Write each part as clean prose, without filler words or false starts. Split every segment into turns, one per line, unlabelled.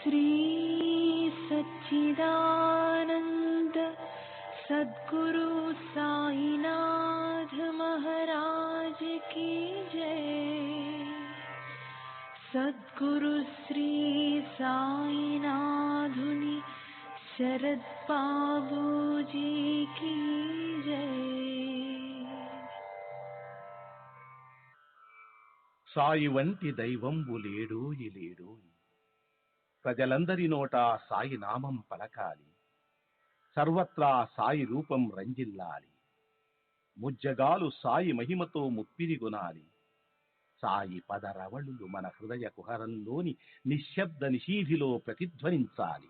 श्री सच्चिदानंद सद्गुरु साईनाथ महाराज की जय। सद्गुरु श्री साईनाथुनि शरद बाबूजी की जय।
సాయి వంటి దైవంబు లేడోయి లేడోయి, ప్రజలందరి నోట సాయి నామం పలకాలి, సర్వత్రా సాయి రూపం రంజిల్లాలి, ముజ్జగాలు సాయి మహిమతో ముప్పిరిగొనాలి. సాయి పదరవళులు మన హృదయ కుహరంలోని నిశ్శబ్ద నిశీధిలో ప్రతిధ్వనించాలి.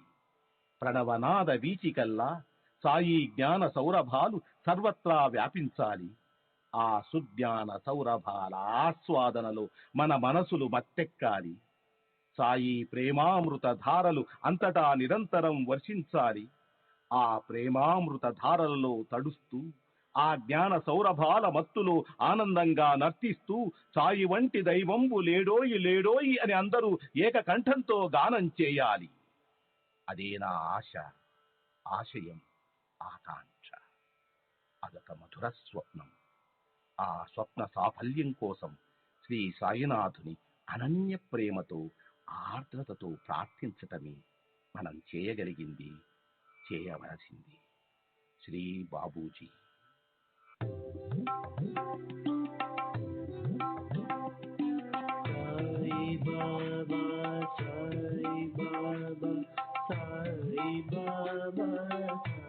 ప్రణవనాద వీచికల్లా సాయి జ్ఞాన సౌరభాలు సర్వత్రా వ్యాపించాలి. ఆ సుజ్ఞాన సౌరభాల ఆస్వాదనలో మన మనసులు మత్తెక్కాలి. సాయి ప్రేమామృత ధారలు అంతటా నిరంతరం వర్షించాలి. ఆ ప్రేమామృత ధారలలో తడుస్తూ, ఆ జ్ఞాన సౌరభాల మత్తులో ఆనందంగా నర్తిస్తూ సాయి వంటి దైవంబు లేడోయి లేడోయి అని అందరూ ఏకకంఠంతో గానం చేయాలి. అదే నా ఆశ, ఆశయం, ఆకాంక్ష. అదొక మధుర స్వప్నం. ఆ స్వప్న సాఫల్యం కోసం శ్రీ సాయినాథుని అనన్య ప్రేమతో, ఆర్ద్రతతో ప్రార్థించటమే మనం చేయగలిగింది, చేయవలసింది. Shri Babuji.
Sai Baba Sai Baba Sai Baba Sai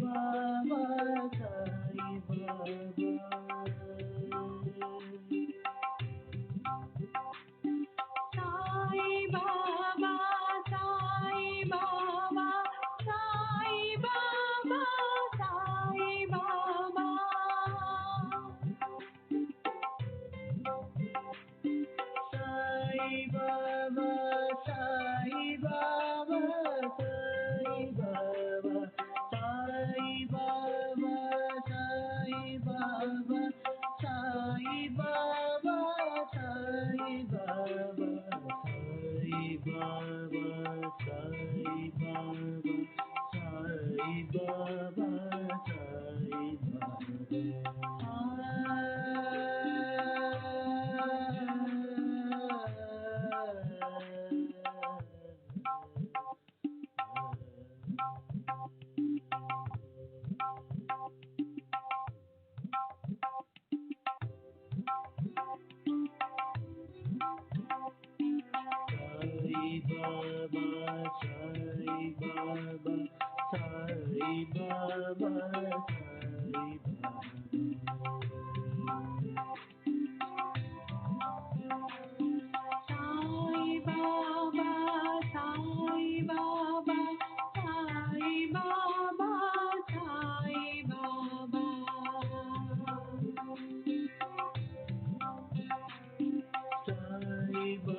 Baba,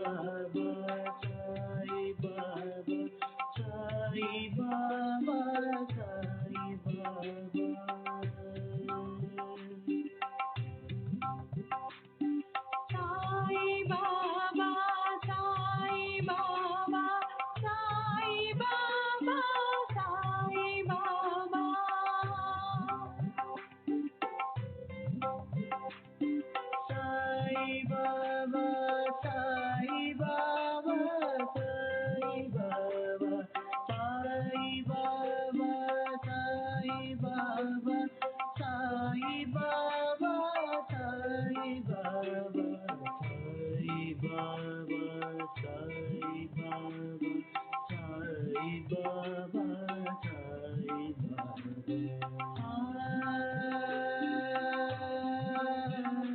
Baba, Sai Baba, Sai Baba, Sai Baba.
Sai Baba, Sai Baba, Sai Baba, Sai Baba.
Sai Baba, Sai Baba, Sai Baba, Sai Baba, Sai Baba, Sai Baba, Sai Baba, Sai Baba, Sai Baba, Sai Baba, Sai Baba, Sai Baba, Sai Baba, Sai Baba.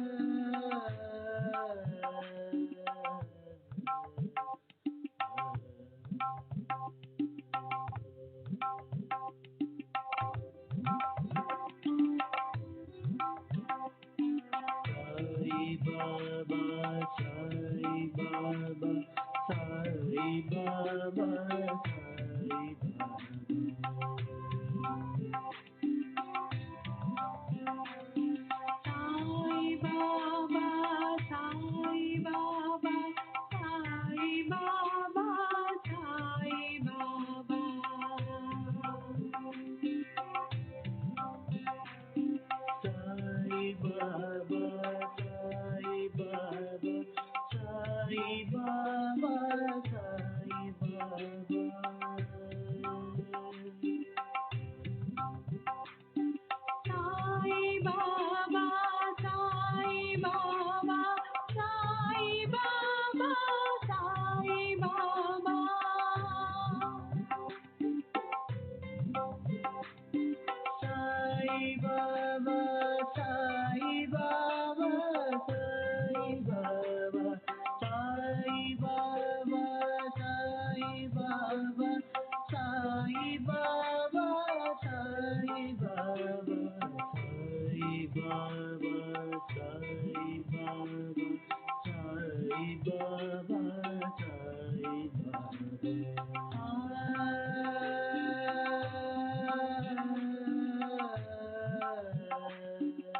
Sai Baba, Sai Baba, Sai Baba, Sai Baba.
Sai Baba, Sai Baba, Sai Baba, Sai Baba.
Sai Baba, Sai Baba, Sai Baba, Sai Baba.
Sai Baba, Sai Baba, Sai Baba, Sai Baba, Sai Baba, Sai Baba, Sai Baba, Sai Baba, Sai Baba, Sai Baba, Sai Baba, Sai Baba, Sai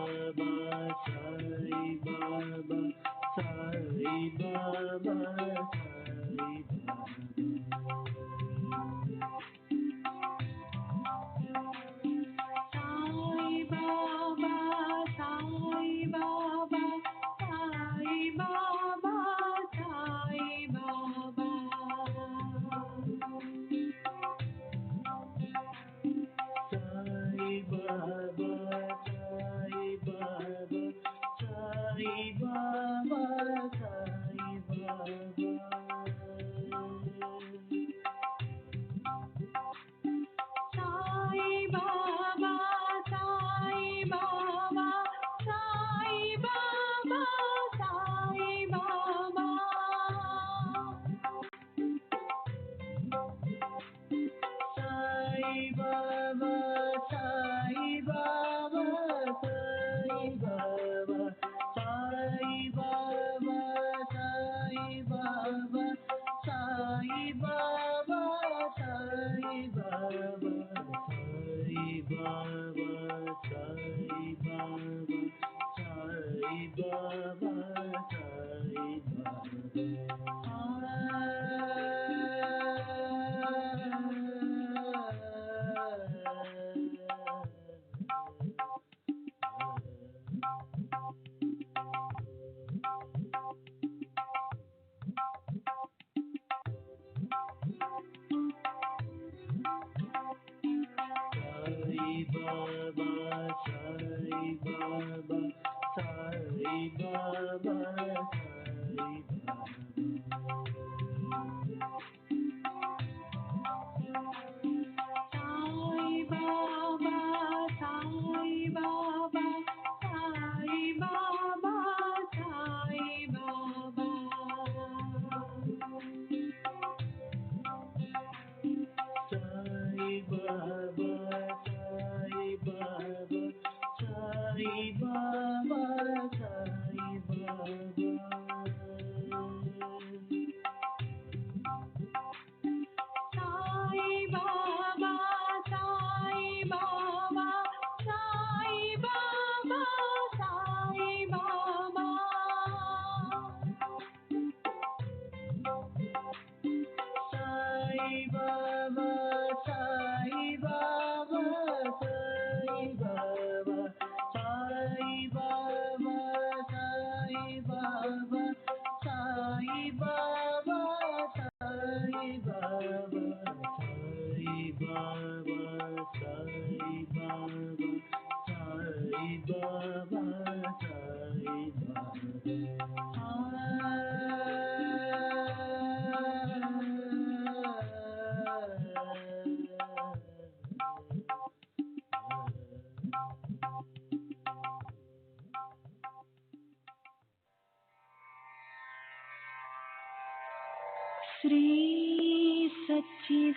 Baba, Sai Baba, Sai Baba, Sai Baba,
Sai Baba, Sai Baba, Sai Baba, Sai Baba.
Sai Baba, Sai Baba, Sai Baba, Sai Baba,
Sai Baba, Sai Baba, Sai Baba, Sai Baba, Sai Baba, Sai Baba, Sai Baba, Sai Baba, Sai Baba, Sai Baba, Sai Baba, Sai Baba, Sai Baba, Sai Baba.
Shri सच्चिदानंद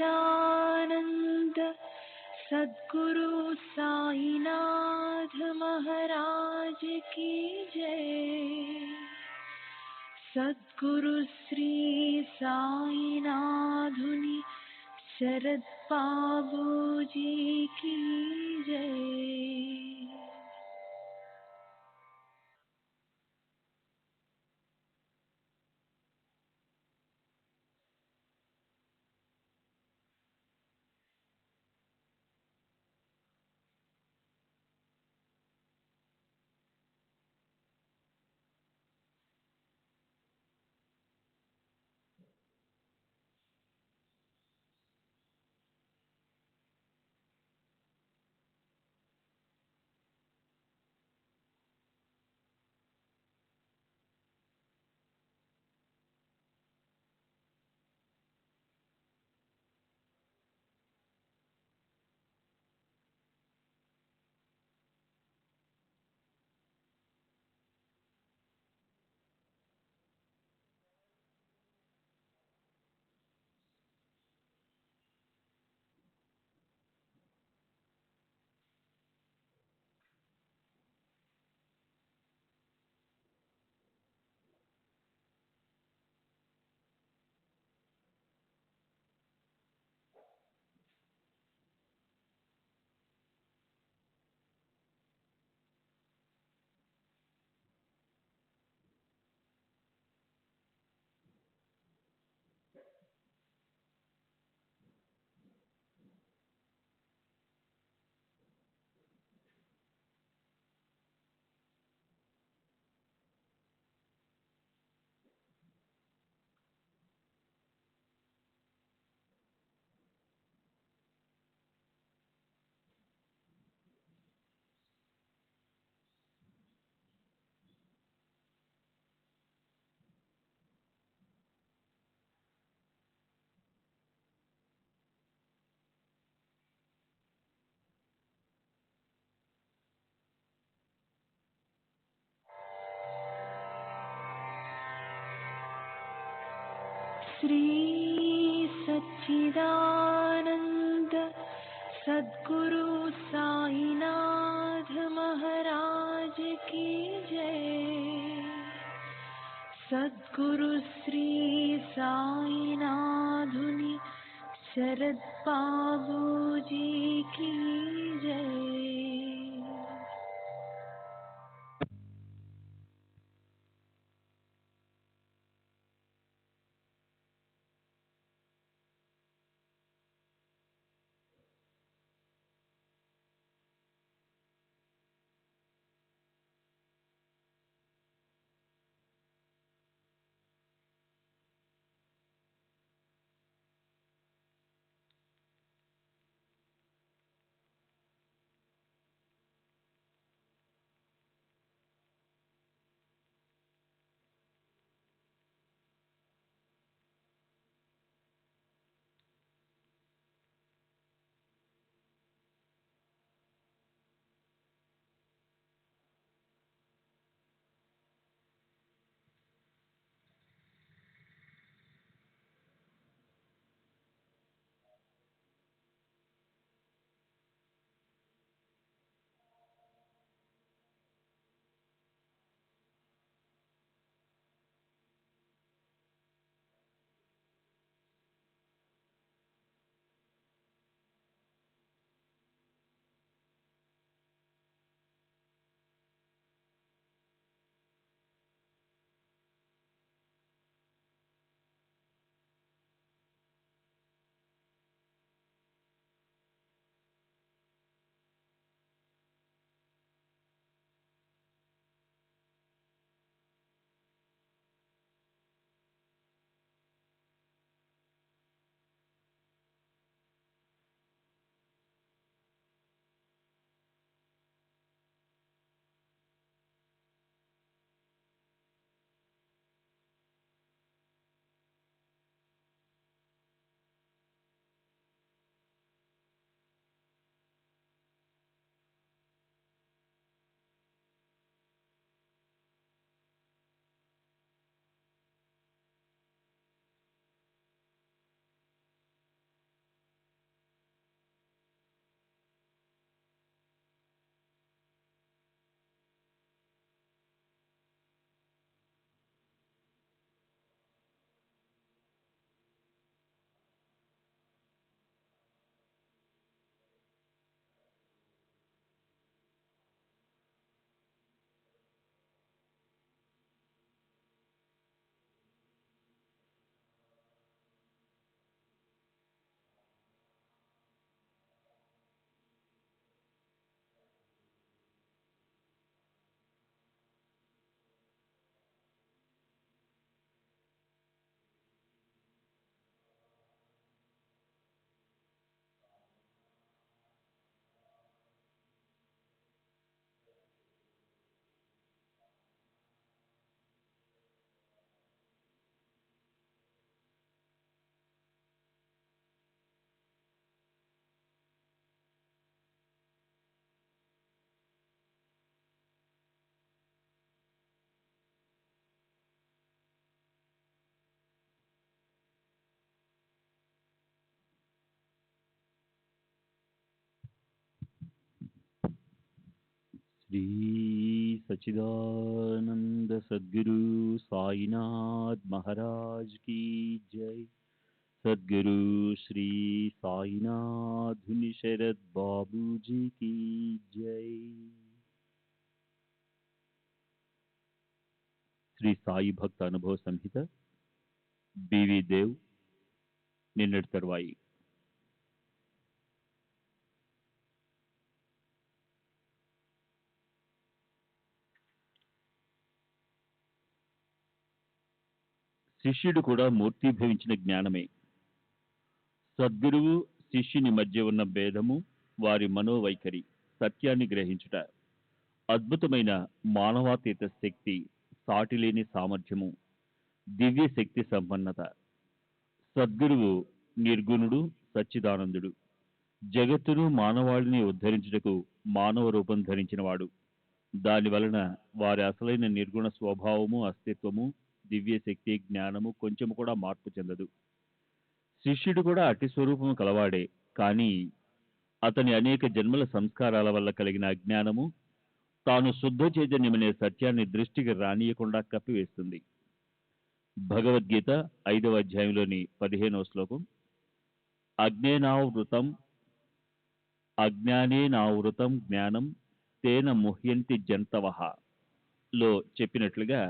सद्गुरु साईनाथ महाराज की जय। सद्गुरु श्री साईनाथुनि शरद बाबू जी की जय। श्री सच्चिदानंद सद्गुरु साईनाथ महाराज की जय। सद्गुरु श्री साईनाथुनि शरद बाबू जी की जय।
श्री सच्चिदानंद सद्गुरु साईनाथ महाराज की जय। सद्गुरु श्री साईनाथ धुनि शरद बाबू जी की जय। శ్రీ సాయి భక్త అనుభవ సంహిత బివి దేవ్ నిన్నటి తరువాయి. శిష్యుడు కూడా మూర్తిభవించిన జ్ఞానమే. సద్గురువు శిష్యుని మధ్య ఉన్న భేదము వారి మనోవైఖరి, సత్యాన్ని గ్రహించుట, అద్భుతమైన మానవాతీత శక్తి, సాటిలేని సామర్థ్యము, దివ్య శక్తి సంపన్నత. సద్గురువు నిర్గుణుడు, సచ్చిదానందుడు, జగత్తును మానవాళిని ఉద్ధరించుటకు మానవ రూపం ధరించినవాడు. దాని వలన వారి అసలైన నిర్గుణ స్వభావము, అస్తిత్వము, దివ్య శక్తి, జ్ఞానము కొంచెము కూడా మార్పు చెందదు. శిష్యుడు కూడా అట్టి స్వరూపము కలవాడే, కానీ అతని అనేక జన్మల సంస్కారాల వల్ల కలిగిన అజ్ఞానము తాను శుద్ధ చైతన్యమనే సత్యాన్ని దృష్టికి రానియకుండా కప్పివేస్తుంది. భగవద్గీత 5వ అధ్యాయంలోని 15వ శ్లోకం, అజ్ఞానేనావృతం జ్ఞానం తేన ముహ్యంతి జంతవః లో చెప్పినట్లుగా,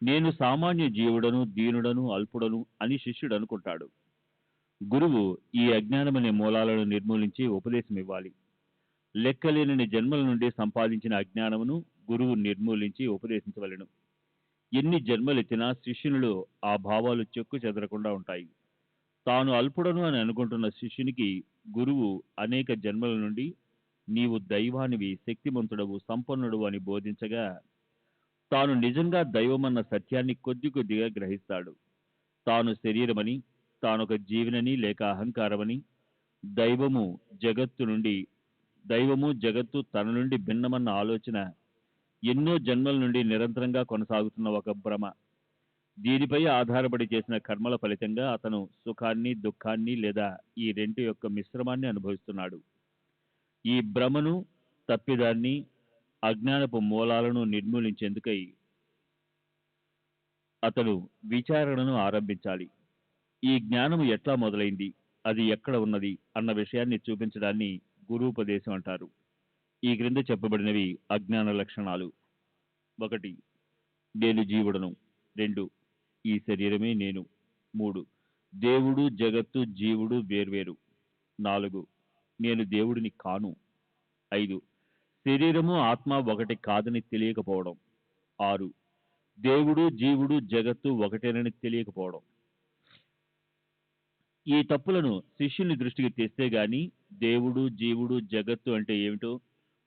నేను సామాన్య జీవుడను, దీనుడను, అల్పుడను అని శిష్యుడు అనుకుంటాడు. గురువు ఈ అజ్ఞానమనే మూలాలను నిర్మూలించి ఉపదేశం ఇవ్వాలి. లెక్కలేనని జన్మల నుండి సంపాదించిన అజ్ఞానమును గురువు నిర్మూలించి ఉపదేశించవలెను. ఎన్ని జన్మలెత్తినా శిష్యునిలో ఆ భావాలు చెక్కు చెదరకుండా ఉంటాయి. తాను అల్పుడను అని అనుకుంటున్న శిష్యునికి గురువు అనేక జన్మల నుండి నీవు దైవానివి, శక్తిమంతుడవు, సంపన్నుడు అని బోధించగా తాను నిజంగా దైవమన్న సత్యాన్ని కొద్ది కొద్దిగా గ్రహిస్తాడు. తాను శరీరమని, తానొక జీవనని లేక అహంకారమని, దైవము జగత్తు తన నుండి భిన్నమన్న ఆలోచన ఎన్నో జన్మల నుండి నిరంతరంగా కొనసాగుతున్న ఒక భ్రమ. దీనిపై ఆధారపడి చేసిన కర్మల ఫలితంగా అతను సుఖాన్ని, దుఃఖాన్ని లేదా ఈ రెంటి యొక్క మిశ్రమాన్ని అనుభవిస్తున్నాడు. ఈ భ్రమను, తప్పిదాన్ని, అజ్ఞానపు మూలాలను నిర్మూలించేందుకై అతను విచారణను ఆరంభించాలి. ఈ జ్ఞానము ఎట్లా మొదలైంది, అది ఎక్కడ ఉన్నది అన్న విషయాన్ని చూపించడాన్ని గురూపదేశం అంటారు. ఈ క్రింద చెప్పబడినవి అజ్ఞాన లక్షణాలు. 1. నేను జీవుడను. 2. ఈ శరీరమే నేను. 3. దేవుడు, జగత్తు, జీవుడు వేర్వేరు. 4. నేను దేవుడిని కాను. 5. శరీరము, ఆత్మ ఒకటి కాదని తెలియకపోవడం. 6. దేవుడు, జీవుడు, జగత్తు ఒకటేనని తెలియకపోవడం. ఈ తప్పులను శిష్యుని దృష్టికి తెస్తే గాని దేవుడు, జీవుడు, జగత్తు అంటే ఏమిటో,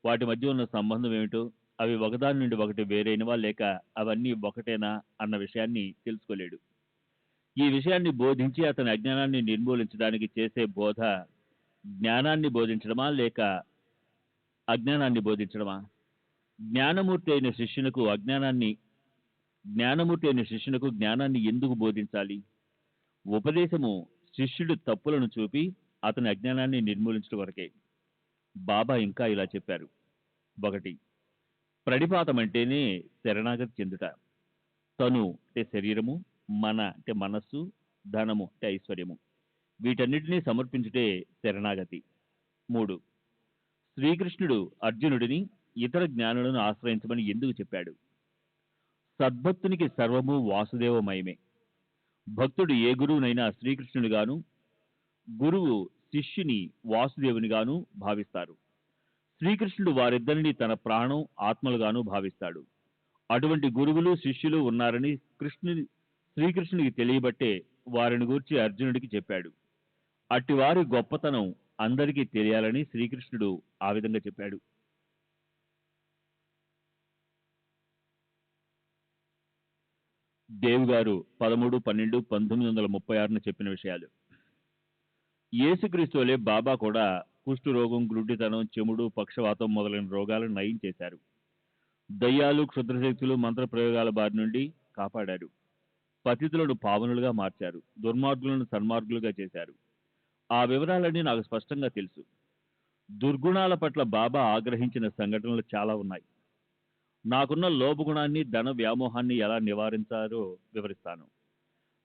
వాటి మధ్య ఉన్న సంబంధం ఏమిటో, అవి ఒకదాని నుండి ఒకటి వేరైనవా లేక అవన్నీ ఒకటేనా అన్న విషయాన్ని తెలుసుకోలేడు. ఈ విషయాన్ని బోధించి అతని అజ్ఞానాన్ని నిర్మూలించడానికి చేసే బోధ జ్ఞానాన్ని బోధించడమా లేక అజ్ఞానాన్ని బోధించడమా? జ్ఞానమూర్తి అయిన శిష్యునకు జ్ఞానాన్ని ఎందుకు బోధించాలి? ఉపదేశము శిష్యుడు తప్పులను చూపి అతని అజ్ఞానాన్ని నిర్మూలించడం వరకే. బాబా ఇంకా ఇలా చెప్పారు. 1. ప్రణిపాతం అంటేనే శరణాగతి చెందుట. తను అంటే శరీరము, మన అంటే మనస్సు, ధనము అంటే ఐశ్వర్యము, వీటన్నిటినీ సమర్పించుటే శరణాగతి. 3. శ్రీకృష్ణుడు అర్జునుడిని ఇతర జ్ఞానులను ఆశ్రయించమని ఎందుకు చెప్పాడు? సద్భక్తునికి సర్వము వాసుదేవమయమే. భక్తుడు ఏ గురువునైనా శ్రీకృష్ణునిగాను, గురువు శిష్యుని వాసుదేవునిగాను భావిస్తారు. శ్రీకృష్ణుడు వారిద్దరిని తన ప్రాణం, ఆత్మలుగాను భావిస్తాడు. అటువంటి గురువులు, శిష్యులు ఉన్నారని శ్రీకృష్ణునికి తెలియబట్టే వారిని గూర్చి అర్జునుడికి చెప్పాడు. అట్టివారి గొప్పతనం అందరికీ తెలియాలని శ్రీకృష్ణుడు ఆ విధంగా చెప్పాడు. దేవ్ గారు 13-12-1936 చెప్పిన విషయాలు. యేసుక్రీస్తులే బాబా కూడా కుష్ఠరోగం, గ్రుడ్డితనం, చెముడు, పక్షవాతం మొదలైన రోగాలను నయం చేశారు. దయ్యాలు, క్షుద్రశక్తులు, మంత్ర ప్రయోగాల బారి నుండి కాపాడారు. పతితులను పావనులుగా మార్చారు. దుర్మార్గులను సన్మార్గులుగా చేశారు. ఆ వివరాలన్నీ నాకు స్పష్టంగా తెలుసు. దుర్గుణాల పట్ల బాబా ఆగ్రహించిన సంఘటనలు చాలా ఉన్నాయి. నాకున్న లోపగుణాన్ని, ధన వ్యామోహాన్ని ఎలా నివారించారో వివరిస్తాను.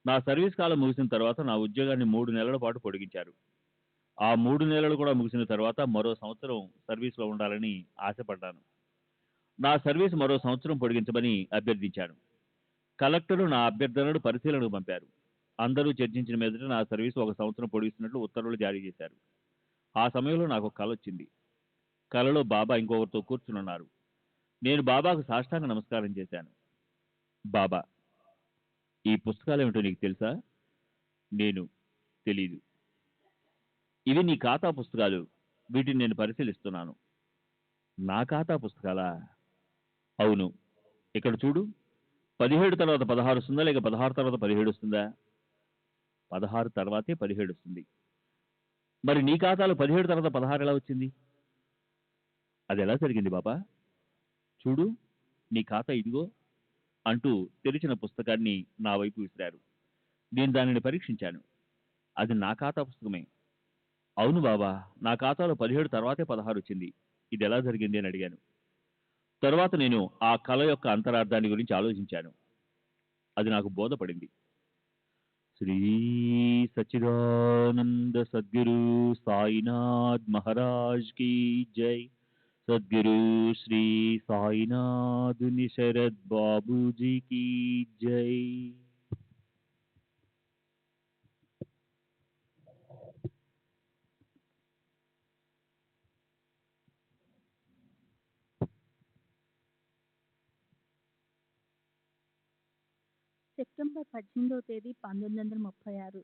నా సర్వీస్ కాలం ముగిసిన తర్వాత నా ఉద్యోగాన్ని 3 నెలల పాటు పొడిగించారు. ఆ 3 నెలలు కూడా ముగిసిన తర్వాత మరో సంవత్సరం సర్వీస్లో ఉండాలని ఆశపడ్డాను. నా సర్వీస్ మరో సంవత్సరం పొడిగించమని అభ్యర్థించాను. కలెక్టరు నా అభ్యర్థనను పరిశీలనకు పంపారు. అందరూ చర్చించిన మీదట నా సర్వీస్ 1 సంవత్సరం పొడిగిస్తున్నట్లు ఉత్తర్వులు జారీ చేశారు. ఆ సమయంలో నాకు ఒక కల వచ్చింది. కలలో బాబా ఇంకొకరితో కూర్చునున్నారు. నేను బాబాకు సాష్టాంగ నమస్కారం చేశాను. బాబా, ఈ పుస్తకాలు ఏమిటో నీకు తెలుసా? నేను, తెలీదు. ఇవి నీ ఖాతా పుస్తకాలు. వీటిని నేను పరిశీలిస్తున్నాను. నా ఖాతా పుస్తకాలా? అవును. ఇక్కడ చూడు. 17 తర్వాత 16 వస్తుందా, లేక 16 తర్వాత 17 వస్తుందా? 16 తర్వాతే 17 వస్తుంది. మరి నీ ఖాతాలో 17 తర్వాత 16 ఎలా వచ్చింది? అది ఎలా జరిగింది బాబా? చూడు, నీ ఖాతా ఇదిగో అంటూ తెరిచిన పుస్తకాన్ని నా వైపు విసిరారు. నేను దానిని పరీక్షించాను. అది నా ఖాతా పుస్తకమే. అవును బాబా, నా ఖాతాలో 17 తర్వాతే 16 వచ్చింది. ఇది ఎలా జరిగింది అని అడిగాను. తరువాత నేను ఆ కళ యొక్క అంతరార్థాన్ని గురించి ఆలోచించాను. అది నాకు బోధపడింది. శ్రీ సచ్చిదానంద సద్గురు సాయినాథ్ మహారాజ్ కీ జై. సద్గురు శ్రీ సాయినాథ్ శరద్ బాబూజీ కీ జై.
సెప్టెంబర్ 18వ తేదీ 1936.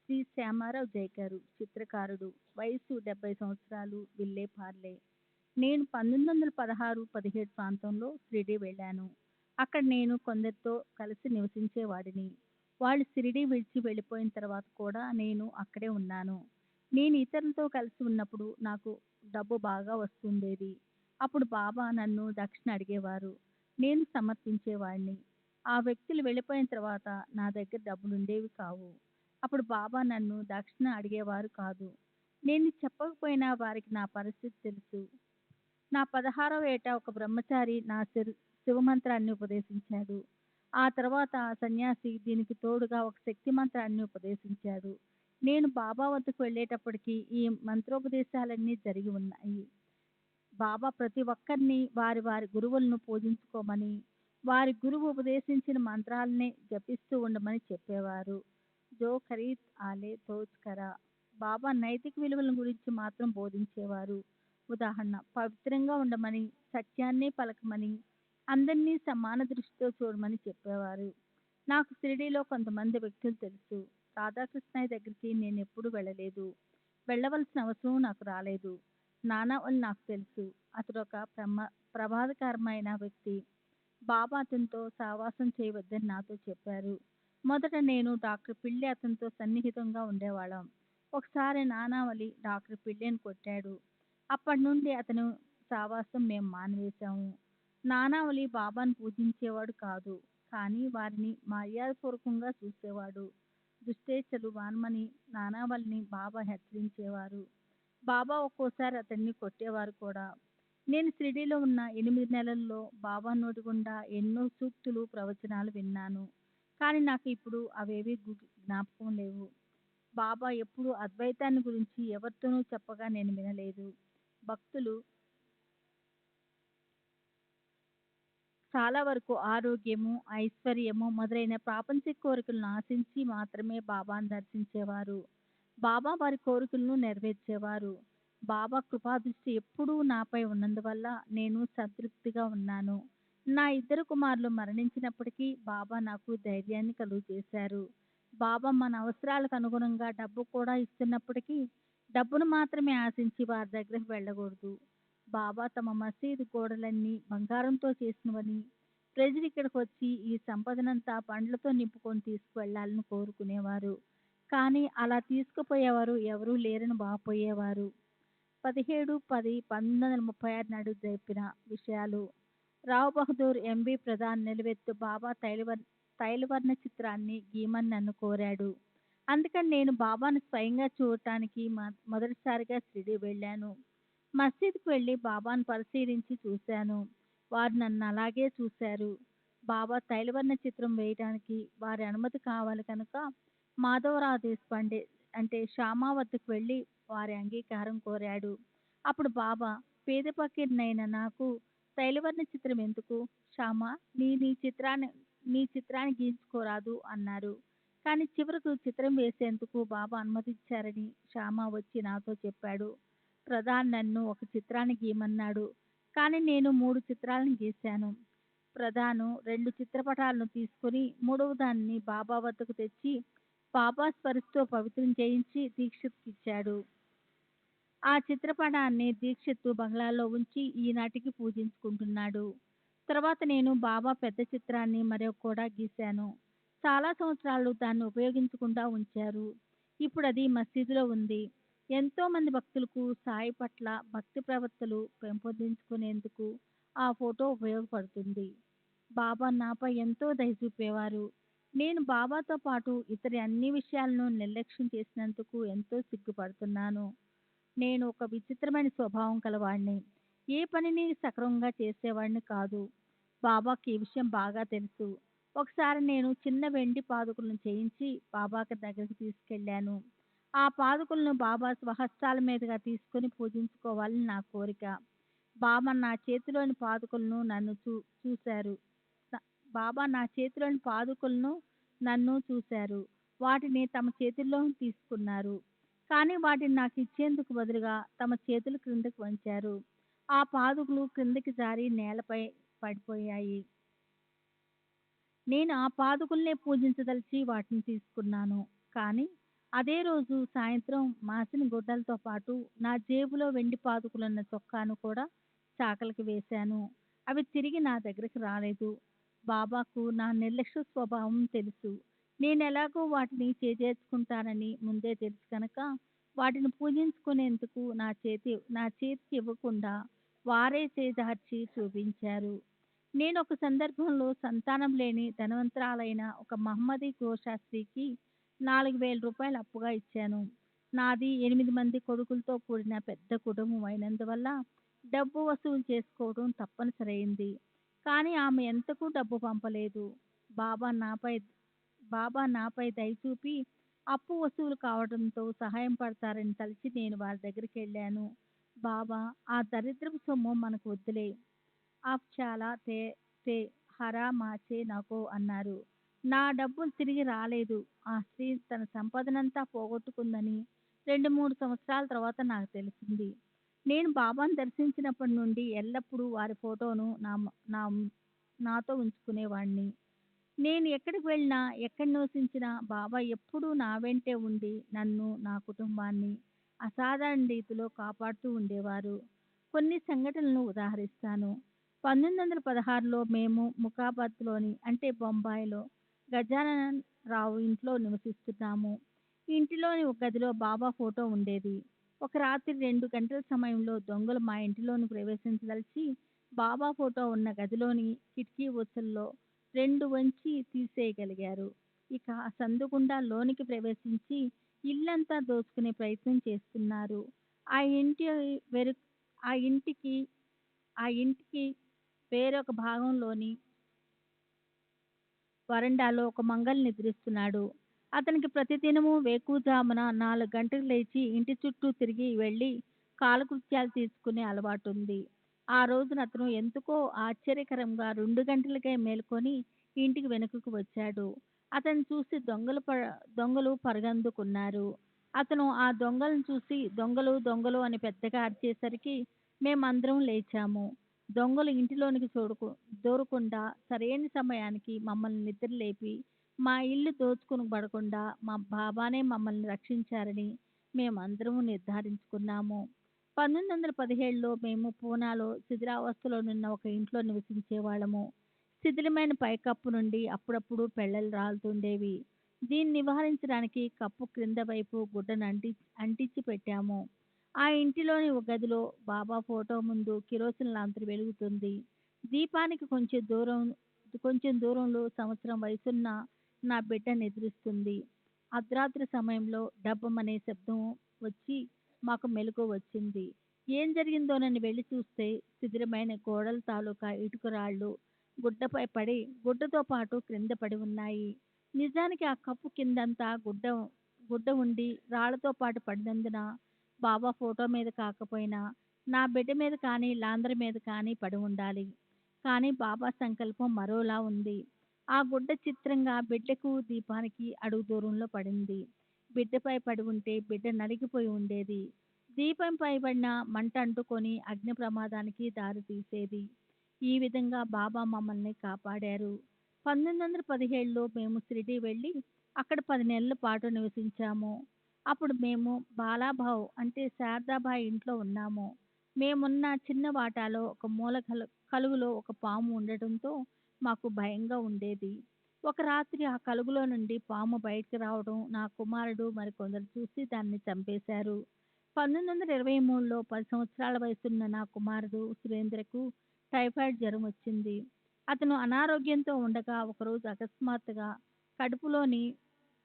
శ్రీ శ్యామారావు జైకరు, చిత్రకారుడు. వయసు 70 సంవత్సరాలు. విల్లే పార్లే. నేను 1916-17 ప్రాంతంలో షిరిడీ వెళ్ళాను. అక్కడ నేను కొందరితో కలిసి నివసించేవాడిని. వాళ్ళు షిరిడీ విడిచి వెళ్ళిపోయిన తర్వాత కూడా నేను అక్కడే ఉన్నాను. నేను ఇతరులతో కలిసి ఉన్నప్పుడు నాకు డబ్బు బాగా వస్తుండేది. అప్పుడు బాబా నన్ను దక్షిణ అడిగేవారు. నేను సమర్పించేవాడిని. ఆ వ్యక్తులు వెళ్ళిపోయిన తర్వాత నా దగ్గర డబ్బులుండేవి కావు. అప్పుడు బాబా నన్ను దక్షిణ అడిగేవారు కాదు. నేను చెప్పకపోయినా వారికి నా పరిస్థితి తెలుసు. నా 16వ ఏట ఒక బ్రహ్మచారి నా శివమంత్రాన్ని ఉపదేశించాడు. ఆ తర్వాత ఆ సన్యాసి దీనికి తోడుగా ఒక శక్తి మంత్రాన్ని ఉపదేశించాడు. నేను బాబా వద్దకు వెళ్ళేటప్పటికి ఈ మంత్రోపదేశాలన్నీ జరిగి ఉన్నాయి. బాబా ప్రతి ఒక్కరిని వారి వారి గురువులను పూజించుకోమని, వారి గురువు ఉపదేశించిన మంత్రాలనే జపిస్తూ ఉండమని చెప్పేవారు. జో ఖరీద్ ఆలే తోచ్ కరా. బాబా నైతిక విలువల గురించి మాత్రం బోధించేవారు. ఉదాహరణ, పవిత్రంగా ఉండమని, సత్యాన్ని పలకమని, అందరినీ సమాన దృష్టితో చూడమని చెప్పేవారు. నాకు షిరిడీలో కొంతమంది వ్యక్తులు తెలుసు. రాధాకృష్ణయ్య దగ్గరికి నేను ఎప్పుడూ వెళ్ళలేదు. వెళ్ళవలసిన అవసరం నాకు రాలేదు. నానావళి నాకు తెలుసు. అతడు ఒక ప్రమాదకరమైన వ్యక్తి. బాబా అతనితో సావాసం చేయవద్దని నాతో చెప్పారు. మొదట నేను డాక్టర్ పిళ్ళి అతనితో సన్నిహితంగా ఉండేవాళ్ళం. ఒకసారి నానావళి డాక్టర్ పిళ్ళిని కొట్టాడు. అప్పటి నుండి అతను సావాసం మేము మానివేశాము. నానావళి బాబాను పూజించేవాడు కాదు, కానీ వారిని మర్యాదపూర్వకంగా చూసేవాడు. దుష్టేచ్ఛలు వానమని నానావళిని బాబా హెచ్చరించేవారు. బాబా ఒక్కోసారి అతన్ని కొట్టేవారు కూడా. నేను షిరిడీలో ఉన్న 8 నెలల్లో బాబా నోటి గుండా ఎన్నో సూక్తులు, ప్రవచనాలు విన్నాను. కానీ నాకు ఇప్పుడు అవేవి జ్ఞాపకం లేవు. బాబా ఎప్పుడూ అద్వైతాన్ని గురించి ఎవరితోనూ చెప్పగా నేను వినలేదు. భక్తులు చాలా వరకు ఆరోగ్యము, ఐశ్వర్యము మొదలైన ప్రాపంచిక కోరికలను ఆశించి మాత్రమే బాబాను దర్శించేవారు. బాబా వారి కోరికలను నెరవేర్చేవారు. బాబా కృపాదృష్టి ఎప్పుడూ నాపై ఉన్నందువల్ల నేను సంతృప్తిగా ఉన్నాను. నా 2 కుమారులు మరణించినప్పటికీ బాబా నాకు ధైర్యాన్ని కలుగజేశారు. బాబా మన అవసరాలకు అనుగుణంగా డబ్బు కూడా ఇస్తున్నప్పటికీ డబ్బును మాత్రమే ఆశించి వారి దగ్గరకు వెళ్ళకూడదు. బాబా తమ మసీదు గోడలన్నీ బంగారంతో చేసినవని, ప్రజలు ఇక్కడికి వచ్చి ఈ సంపదనంతా బండ్లతో నింపుకొని తీసుకువెళ్లాలని కోరుకునేవారు. కానీ అలా తీసుకుపోయేవారు ఎవరూ లేరని వాపోయేవారు. 17-10-1936 నాడు జరిపిన విషయాలు. రావ్ బహదూర్ ఎంబీ ప్రధాన్ నిలువెత్తు బాబా తైలవర్ణ చిత్రాన్ని గీయమని నన్ను కోరాడు. అందుకని నేను బాబాను స్వయంగా చూడటానికి మొదటిసారిగా షిరిడీ వెళ్ళాను. మసీదుకు వెళ్ళి బాబాను పరిశీలించి చూశాను. వారు నన్ను అలాగే చూశారు. బాబా తైలవర్ణ చిత్రం వేయడానికి వారి అనుమతి కావాలి కనుక మాధవరావు దేశపాండే అంటే శ్యామా వద్దకు వెళ్ళి వారి అంగీకారం కోరాడు. అప్పుడు బాబా, పేద ఫకీర్నైన నాకు తైలవర్ణ చిత్రం ఎందుకు? శ్యామా, నీ చిత్రాన్ని గీయించుకోరాదు అన్నారు. కానీ చివరకు చిత్రం వేసేందుకు బాబా అనుమతించారని శ్యామా వచ్చి నాతో చెప్పాడు. ప్రధాన్ నన్ను ఒక చిత్రాన్ని గీయమన్నాడు. కానీ నేను 3 చిత్రాలను గీశాను. ప్రధాను 2 చిత్రపటాలను తీసుకుని మూడవ దానిని బాబా వద్దకు తెచ్చి బాబా స్పర్శతో పవిత్రం చేయించి దీక్షిత్కి ఇచ్చాడు. ఆ చిత్రపటాన్ని దీక్షిత్తు బంగ్లాలో ఉంచి ఈనాటికి పూజించుకుంటున్నాడు. తర్వాత నేను బాబా పెద్ద చిత్రాన్ని మరొక కూడా గీశాను. చాలా సంవత్సరాలు దాన్ని ఉపయోగించకుండా ఉంచారు. ఇప్పుడు అది మసీదులో ఉంది. ఎంతో మంది భక్తులకు సాయి పట్ల భక్తి ప్రవర్తనలు పెంపొందించుకునేందుకు ఆ ఫోటో ఉపయోగపడుతుంది. బాబా నాపై ఎంతో దయ చూపేవారు. నేను బాబాతో పాటు ఇతర అన్ని విషయాలను నిర్లక్ష్యం చేసినందుకు ఎంతో సిగ్గుపడుతున్నాను. నేను ఒక విచిత్రమైన స్వభావం కలవాడిని. ఏ పనిని సక్రమంగా చేసేవాడిని కాదు. బాబాకి ఈ విషయం బాగా తెలుసు. ఒకసారి నేను చిన్న వెండి పాదుకలను చేయించి బాబాకి దగ్గరికి తీసుకెళ్ళాను. ఆ పాదుకలను బాబా స్వహస్తాల మీదుగా తీసుకుని పూజించుకోవాలని నా కోరిక. బాబా నా చేతిలోని పాదుకలను చూశారు. బాబా నా చేతిలోని పాదుకలను నన్ను చూశారు. వాటిని తమ చేతుల్లో తీసుకున్నారు. కానీ వాటిని నాకు ఇచ్చేందుకు బదులుగా తమ చేతులు క్రిందకు వంచారు. ఆ పాదుకలు క్రిందకి జారి నేలపై పడిపోయాయి. నేను ఆ పాదుకుల్నే పూజించదలిచి వాటిని తీసుకున్నాను. కానీ అదే రోజు సాయంత్రం మాసిన గుడ్డలతో పాటు నా జేబులో వెండి పాదుకులున్న చొక్కాను కూడా చాకలికి వేశాను. అవి తిరిగి నా దగ్గరికి రాలేదు. బాబాకు నా నిర్లక్ష్య స్వభావం తెలుసు. నేనెలాగో వాటిని చేజేర్చుకుంటానని ముందే తెలుసు కనుక వాటిని పూజించుకునేందుకు నా చేతికి ఇవ్వకుండా వారే చేజార్చి చూపించారు. నేను ఒక సందర్భంలో సంతానం లేని ధనవంతురాలైన ఒక మహమ్మదీ గోశాస్త్రికి 4,000 రూపాయలు అప్పుగా ఇచ్చాను. నాది 8 మంది కొడుకులతో కూడిన పెద్ద కుటుంబం అయినందువల్ల డబ్బు వసూలు చేసుకోవడం తప్పనిసరైంది. కానీ ఆమె ఎంతకు డబ్బు పంపలేదు. బాబా నాపై బాబా నాపై దయ చూపి అప్పు వసూలు కావడంతో సహాయం పడతారని తలిచి నేను వారి దగ్గరికి వెళ్ళాను. బాబా, ఆ దరిద్రపు సొమ్ము మనకు వద్దులే, ఆప్ చాలా తే హరామాచే నాకు అన్నారు. నా డబ్బులు తిరిగి రాలేదు. ఆ స్త్రీ తన సంపదనంతా పోగొట్టుకుందని 2-3 సంవత్సరాల తర్వాత నాకు తెలిసింది. నేను బాబాను దర్శించినప్పటి నుండి ఎల్లప్పుడూ వారి ఫోటోను నాతో ఉంచుకునేవాడిని. నేను ఎక్కడికి వెళ్ళినా, ఎక్కడ నివసించినా బాబా ఎప్పుడూ నా వెంటే ఉండి నన్ను, నా కుటుంబాన్ని అసాధారణ రీతిలో కాపాడుతూ ఉండేవారు. కొన్ని సంఘటనలను ఉదాహరిస్తాను. 1916లో మేము ముకాబాద్లోని అంటే బొంబాయిలో గజానన్ రావు ఇంట్లో నివసిస్తున్నాము. ఇంటిలోని ఒక గదిలో బాబా ఫోటో ఉండేది. ఒక రాత్రి 2 గంటల సమయంలో దొంగలు మా ఇంటిలోని ప్రవేశించదలిచి బాబా ఫోటో ఉన్న గదిలోని కిటికీ ఊసల్లో 2 వంచి తీసేయగలిగారు. ఇక ఆ సందు గుండా లోనికి ప్రవేశించి ఇల్లంతా దోచుకునే ప్రయత్నం చేస్తున్నారు. ఆ ఇంటి వెరు ఆ ఇంటికి ఆ ఇంటికి వేరొక భాగంలోని వరండాలో ఒక మంగలి నిద్రిస్తున్నాడు. అతనికి ప్రతిదినము వేకువజామున 4 గంటలకు లేచి ఇంటి చుట్టూ తిరిగి వెళ్ళి కాలకృత్యాలు తీసుకునే అలవాటుంది. ఆ రోజున అతను ఎందుకో ఆశ్చర్యకరంగా 2 గంటలకే మేల్కొని ఇంటికి వెనుకకు వచ్చాడు. అతన్ని చూసి దొంగలు పరుగందుకున్నారు. అతను ఆ దొంగలను చూసి దొంగలు దొంగలు అని పెద్దగా అరిచేసరికి మేమందరం లేచాము. దొంగలు ఇంటిలోనికి దూరకుండా సరైన సమయానికి మమ్మల్ని నిద్రలేపి మా ఇల్లు దోచుకొనబడకుండా మా బాబానే మమ్మల్ని రక్షించారని మేమందరము నిర్ధారించుకున్నాము. 1917లో మేము పూనాలో శిథిలావస్థలోనున్న ఒక ఇంట్లో నివసించేవాళ్ళము. శిథిలమైన పైకప్పు నుండి అప్పుడప్పుడు పెళ్ళలు రాలుతుండేవి. దీన్ని నివారించడానికి కప్పు క్రింద వైపు గుడ్డను అంటించి పెట్టాము. ఆ ఇంటిలోని ఒక గదిలో బాబా ఫోటో ముందు కిరోసిన్ లాంతరు వెలుగుతుంది. దీపానికి కొంచెం దూరంలో సంవత్సరం వయసున్న నా బిడ్డ నిద్రిస్తుంది. అర్ధరాత్రి సమయంలో డబ్బమనే శబ్దం వచ్చి మాకు మెలకువ వచ్చింది. ఏం జరిగిందోనని వెళ్ళి చూస్తే శిథిరమైన గోడల తాలూకా ఇటుకరాళ్ళు గుడ్డపై పడి గుడ్డతో పాటు క్రింద పడి ఉన్నాయి. నిజానికి ఆ కప్పు కిందంతా గుడ్డ ఉండి రాళ్లతో పాటు పడినందున బాబా ఫోటో మీద కాకపోయినా నా బిడ్డ మీద కానీ లాందరి మీద కానీ పడి ఉండాలి. కానీ బాబా సంకల్పం మరోలా ఉంది. ఆ గుడ్డ చిత్రంగా బిడ్డకు దీపానికి అడుగు దూరంలో పడింది. బిడ్డపై పడి ఉంటే బిడ్డ నలిగిపోయి ఉండేది. దీపంపై పడిన మంట అంటుకొని అగ్ని ప్రమాదానికి దారి తీసేది. ఈ విధంగా బాబా మమ్మల్ని కాపాడారు. 1917లో మేము షిరిడీ వెళ్ళి అక్కడ 10 నెలల పాటు నివసించాము. అప్పుడు మేము బాలాభావ్ అంటే శారదాబాయి ఇంట్లో ఉన్నాము. మేమున్న చిన్న వాటాలో ఒక మూల కలుగులో ఒక పాము ఉండటంతో మాకు భయంగా ఉండేది. ఒక రాత్రి ఆ కలుగులో నుండి పాము బయటికి రావడం నా కుమారుడు మరికొందరు చూసి దాన్ని చంపేశారు. 1923లో 10 సంవత్సరాల వయసున్న నా కుమారుడు సురేంద్రకు టైఫాయిడ్ జ్వరం వచ్చింది. అతను అనారోగ్యంతో ఉండగా ఒకరోజు అకస్మాత్తుగా కడుపులోని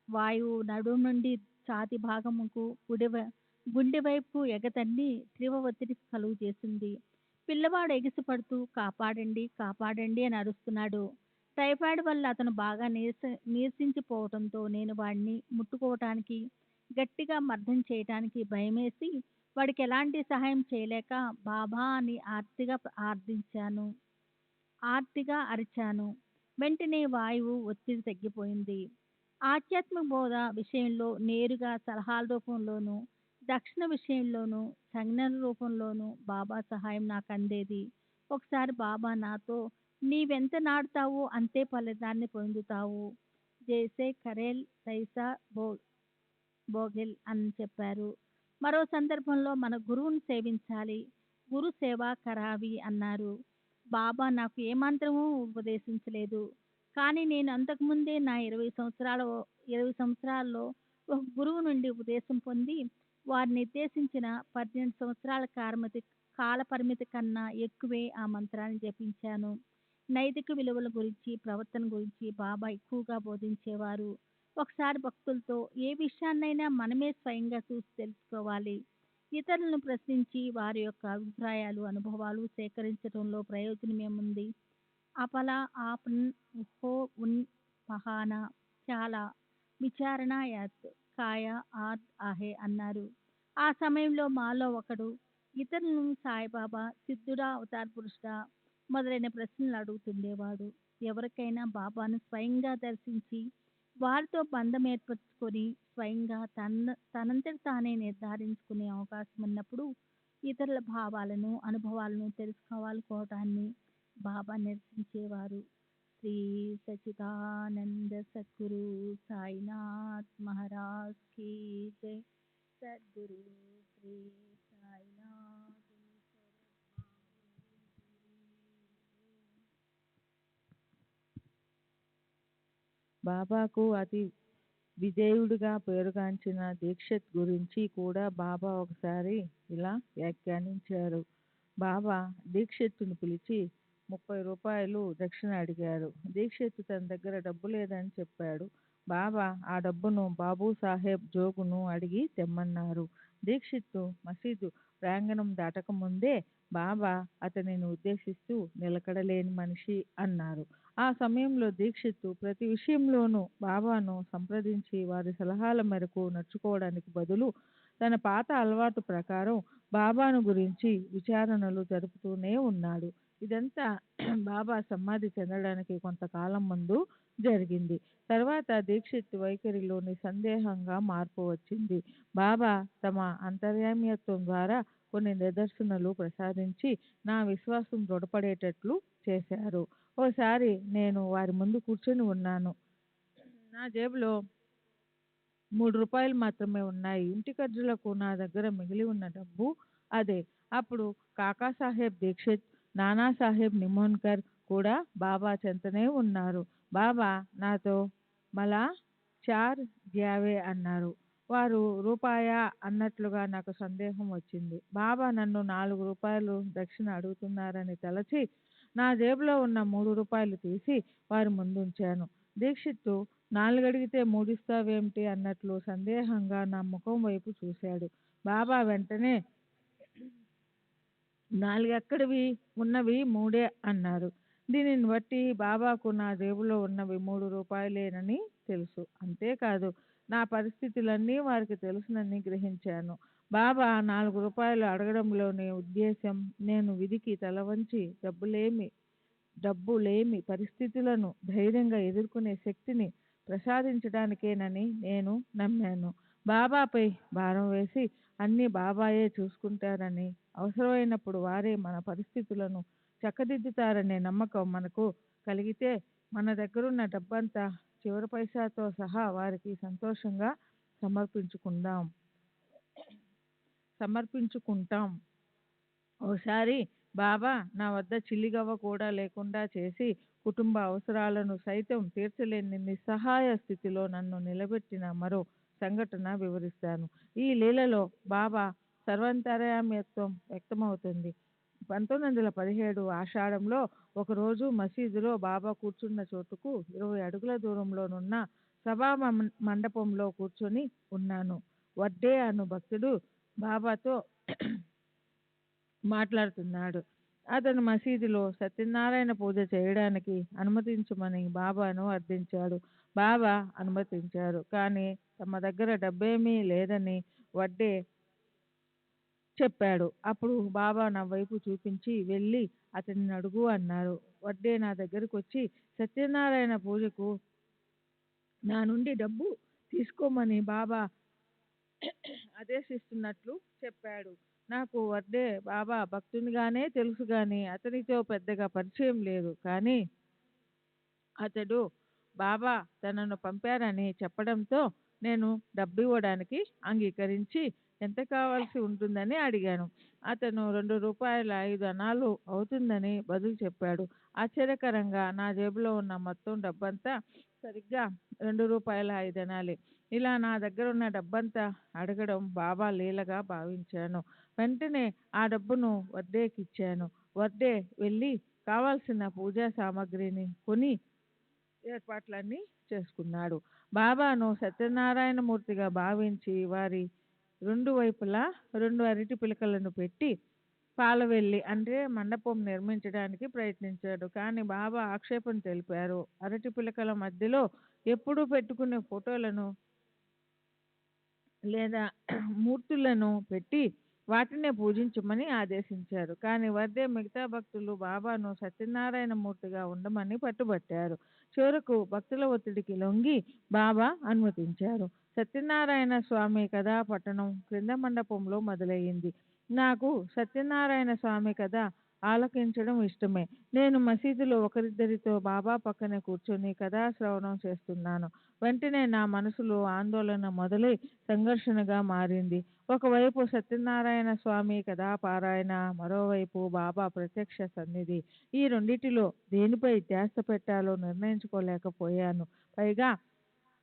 వాయువు నడుము నుండి ఛాతీ భాగముకు గుండె వైపు ఎగతన్ని తీవ్ర ఒత్తిడి కలుగు చేసింది. పిల్లవాడు ఎగిసిపడుతూ కాపాడండి కాపాడండి అని అరుస్తున్నాడు. టైఫాయిడ్ వల్ల అతను బాగా నీరసించిపోవడంతో నేను వాడిని ముట్టుకోవటానికి గట్టిగా మర్దన చేయటానికి భయమేసి వాడికి ఎలాంటి సహాయం చేయలేక బాబా అని ఆర్తిగా అరిచాను. వెంటనే వాయువు ఒత్తిడి తగ్గిపోయింది. ఆధ్యాత్మిక బోధ విషయంలో నేరుగా సలహాల రూపంలోనూ, దక్షిణ విషయంలోనూ, సంజ్ఞల రూపంలోనూ బాబా సహాయం నాకు అందేది. ఒకసారి బాబా నాతో నీవెంత నాటుతావో అంతే ఫలితాన్ని పొందుతావు. జైసే కరేల్ తైసా బోగెల్ అని చెప్పారు. మరో సందర్భంలో మన గురువును సేవించాలి, గురు సేవ కరావి అన్నారు. బాబా నాకు ఏ మంత్రమూ ఉపదేశించలేదు. కానీ నేను అంతకుముందే నా 20 సంవత్సరాల్లో ఒక గురువు నుండి ఉపదేశం పొంది వారు నిర్దేశించిన 12 సంవత్సరాల కాల పరిమితి కన్నా ఎక్కువే ఆ మంత్రాన్ని జపించాను. నైతిక విలువల గురించి, ప్రవర్తన గురించి బాబా ఎక్కువగా బోధించేవారు. ఒకసారి భక్తులతో ఏ విషయాన్నైనా మనమే స్వయంగా చూసి తెలుసుకోవాలి. ఇతరులను ప్రశ్నించి వారి యొక్క అభిప్రాయాలు, అనుభవాలు సేకరించడంలో ప్రయోజనమేముంది? అపలా ఆపన్ ఉహో ఉన్ పహానా చాలా విచారణ యాత్ కాయ ఆద్ ఆహే అన్నారు. ఆ సమయంలో మాలో ఒకడు ఇతరులను సాయిబాబా సిద్ధుడా, అవతార పురుషుడా మొదలైన ప్రశ్నలు అడుగుతుండేవాడు. ఎవరికైనా బాబాను స్వయంగా దర్శించి వారితో బంధం ఏర్పరచుకొని స్వయంగా తనంతట తానే నిర్ధారించుకునే అవకాశం ఉన్నప్పుడు ఇతరుల భావాలను, అనుభవాలను తెలుసుకోవాలనుకోవటాన్ని బాబా నిరసించేవారు. శ్రీ సచిదానంద సద్గురు సాయినాథ్ మహారాజ్ కీ జై. సద్గురు శ్రీ సాయినాథ్
బాబాకు అతి విధేయుడిగా పేరుగాంచిన దీక్షిత్ గురించి కూడా బాబా ఒకసారి ఇలా వ్యాఖ్యానించారు. బాబా దీక్షిత్తును పిలిచి 30 రూపాయలు దక్షిణ అడిగారు. దీక్షిత్ తన దగ్గర డబ్బు లేదని చెప్పాడు. బాబా ఆ డబ్బును బాబూ సాహెబ్ జోగును అడిగి తెమ్మన్నారు. దీక్షిత్తు మసీదు ప్రాంగణం దాటకముందే బాబా అతనిని ఉద్దేశిస్తూ నిలకడలేని మనిషి అన్నారు. ఆ సమయంలో దీక్షిత్తు ప్రతి విషయంలోనూ బాబాను సంప్రదించి వారి సలహాల మేరకు నడుచుకోవడానికి బదులు తన పాత అలవాటు ప్రకారం బాబాను గురించి విచారణలు జరుపుతూనే ఉన్నాడు. ఇదంతా బాబా సమాధి చెందడానికి కొంతకాలం ముందు జరిగింది. తర్వాత దీక్షిత్ వైఖరిలో నిస్సందేహంగా మార్పు వచ్చింది. బాబా తమ అంతర్యామ్యత్వం ద్వారా కొన్ని నిదర్శనలు ప్రసాదించి నా విశ్వాసం దృఢపడేటట్లు చేశారు. ఓసారి నేను వారి ముందు కూర్చొని ఉన్నాను. నా జేబులో 3 రూపాయలు మాత్రమే ఉన్నాయి. ఇంటి ఖర్చులకు నా దగ్గర మిగిలి ఉన్న డబ్బు అదే. అప్పుడు కాకాసాహెబ్ దీక్షిత్, నానాసాహెబ్ నిమోన్కర్ కూడా బాబా చెంతనే ఉన్నారు. బాబా నాతో మలా 4 గ్యావే అన్నారు. వారు రూపాయా అన్నట్లుగా నాకు సందేహం వచ్చింది. బాబా నన్ను 4 రూపాయలు దక్షిణ అడుగుతున్నారని తలచి నా జేబులో ఉన్న 3 రూపాయలు తీసి వారి ముందుంచాను. దీక్షిత్తు 4 అడిగితే 3 ఇస్తావేమిటి అన్నట్లు సందేహంగా నా ముఖం వైపు చూశాడు. బాబా వెంటనే నాలుగెక్కడివి ఉన్నవి మూడే అన్నారు. దీనిని బట్టి బాబాకు నా జేబులో ఉన్నవి 3 రూపాయలేనని తెలుసు. అంతేకాదు నా పరిస్థితులన్నీ వారికి తెలుసునని గ్రహించాను. బాబా 4 రూపాయలు అడగడంలోని ఉద్దేశం నేను విధికి తలవంచి డబ్బులేమి పరిస్థితులను ధైర్యంగా ఎదుర్కొనే శక్తిని ప్రసాదించడానికేనని నేను నమ్మాను. బాబాపై భారం వేసి అన్నీ బాబాయే చూసుకుంటారని, అవసరమైనప్పుడు వారే మన పరిస్థితులను చక్కదిద్దుతారనే నమ్మకం మనకు కలిగితే మన దగ్గరున్న డబ్బంతా చివరి పైసాతో సహా వారికి సంతోషంగా సమర్పించుకుంటాం. ఓసారి బాబా నా వద్ద చిల్లిగవ్వ కూడా లేకుండా చేసి కుటుంబ అవసరాలను సైతం తీర్చలేని నిస్సహాయ స్థితిలో నన్ను నిలబెట్టిన మరో సంఘటన వివరిస్తాను. ఈ లీలలో బాబా సర్వాంతర్యామిత్వం వ్యక్తమవుతుంది. 1917 ఆషాఢంలో ఒకరోజు మసీదులో బాబా కూర్చున్న చోటుకు 20 అడుగుల దూరంలోనున్న సభా మండపంలో కూర్చొని ఉన్నాను. వడ్డే అను భక్తుడు బాబాతో మాట్లాడుతున్నాడు. అతను మసీదులో సత్యనారాయణ పూజ చేయడానికి అనుమతించమని బాబాను అర్థించాడు. బాబా అనుమతించారు. కానీ తమ దగ్గర డబ్బేమీ లేదని వడ్డే చెప్పాడు. అప్పుడు బాబా నా వైపు చూపించి వెళ్ళి అతనిని అడుగు అన్నారు. వడ్డే నా దగ్గరకు వచ్చి సత్యనారాయణ పూజకు నా నుండి డబ్బు తీసుకోమని బాబా ఆదేశిస్తున్నట్లు చెప్పాడు. నాకు వడ్డే బాబా భక్తునిగానే తెలుసు గాని అతనితో పెద్దగా పరిచయం లేదు. కానీ అతడు బాబా తనను పంపారని చెప్పడంతో నేను డబ్బు ఇవ్వడానికి అంగీకరించి ఎంత కావాల్సి ఉంటుందని అడిగాను. అతను 2 రూపాయల 5 అనాలు అవుతుందని బదులు చెప్పాడు. ఆశ్చర్యకరంగా నా జేబులో ఉన్న మొత్తం డబ్బంతా సరిగ్గా 2 రూపాయల 5 అనాలే. ఇలా నా దగ్గర ఉన్న డబ్బంతా అడగడం బాబా లీలగా భావించాను. వెంటనే ఆ డబ్బును వడ్డేకి ఇచ్చాను. వడ్డే వెళ్ళి కావాల్సిన పూజా సామాగ్రిని కొని ఏర్పాట్లన్నీ చేసుకున్నాడు. బాబాను సత్యనారాయణ మూర్తిగా భావించి వారి 2 వైపులా 2 అరటి పిలకలను పెట్టి పాలవెల్లి అంటే మండపం నిర్మించడానికి ప్రయత్నించాడు. కానీ బాబా ఆక్షేపణ తెలిపారు. అరటి పిలకల మధ్యలో ఎప్పుడూ పెట్టుకునే ఫోటోలను లేదా మూర్తులను పెట్టి వాటినే పూజించమని ఆదేశించారు. కానీ వడ్డే మిగతా భక్తులు బాబాను సత్యనారాయణ మూర్తిగా ఉండమని పట్టుబట్టారు. చివరకు భక్తుల ఒత్తిడికి లొంగి బాబా అనుమతించారు. సత్యనారాయణ స్వామి కథా పట్టణం క్రింద మండపంలో మొదలయ్యింది. నాకు సత్యనారాయణ స్వామి కథ ఆలకించడం ఇష్టమే. నేను మసీదులో ఒకరిద్దరితో బాబా పక్కనే కూర్చొని కథా శ్రవణం చేస్తున్నాను. వెంటనే నా మనసులో ఆందోళన మొదలై సంఘర్షణగా మారింది. ఒకవైపు సత్యనారాయణ స్వామి కథా పారాయణ, మరోవైపు బాబా ప్రత్యక్ష సన్నిధి. ఈ రెండిటిలో దేనిపై ధ్యాస పెట్టాలో నిర్ణయించుకోలేకపోయాను. పైగా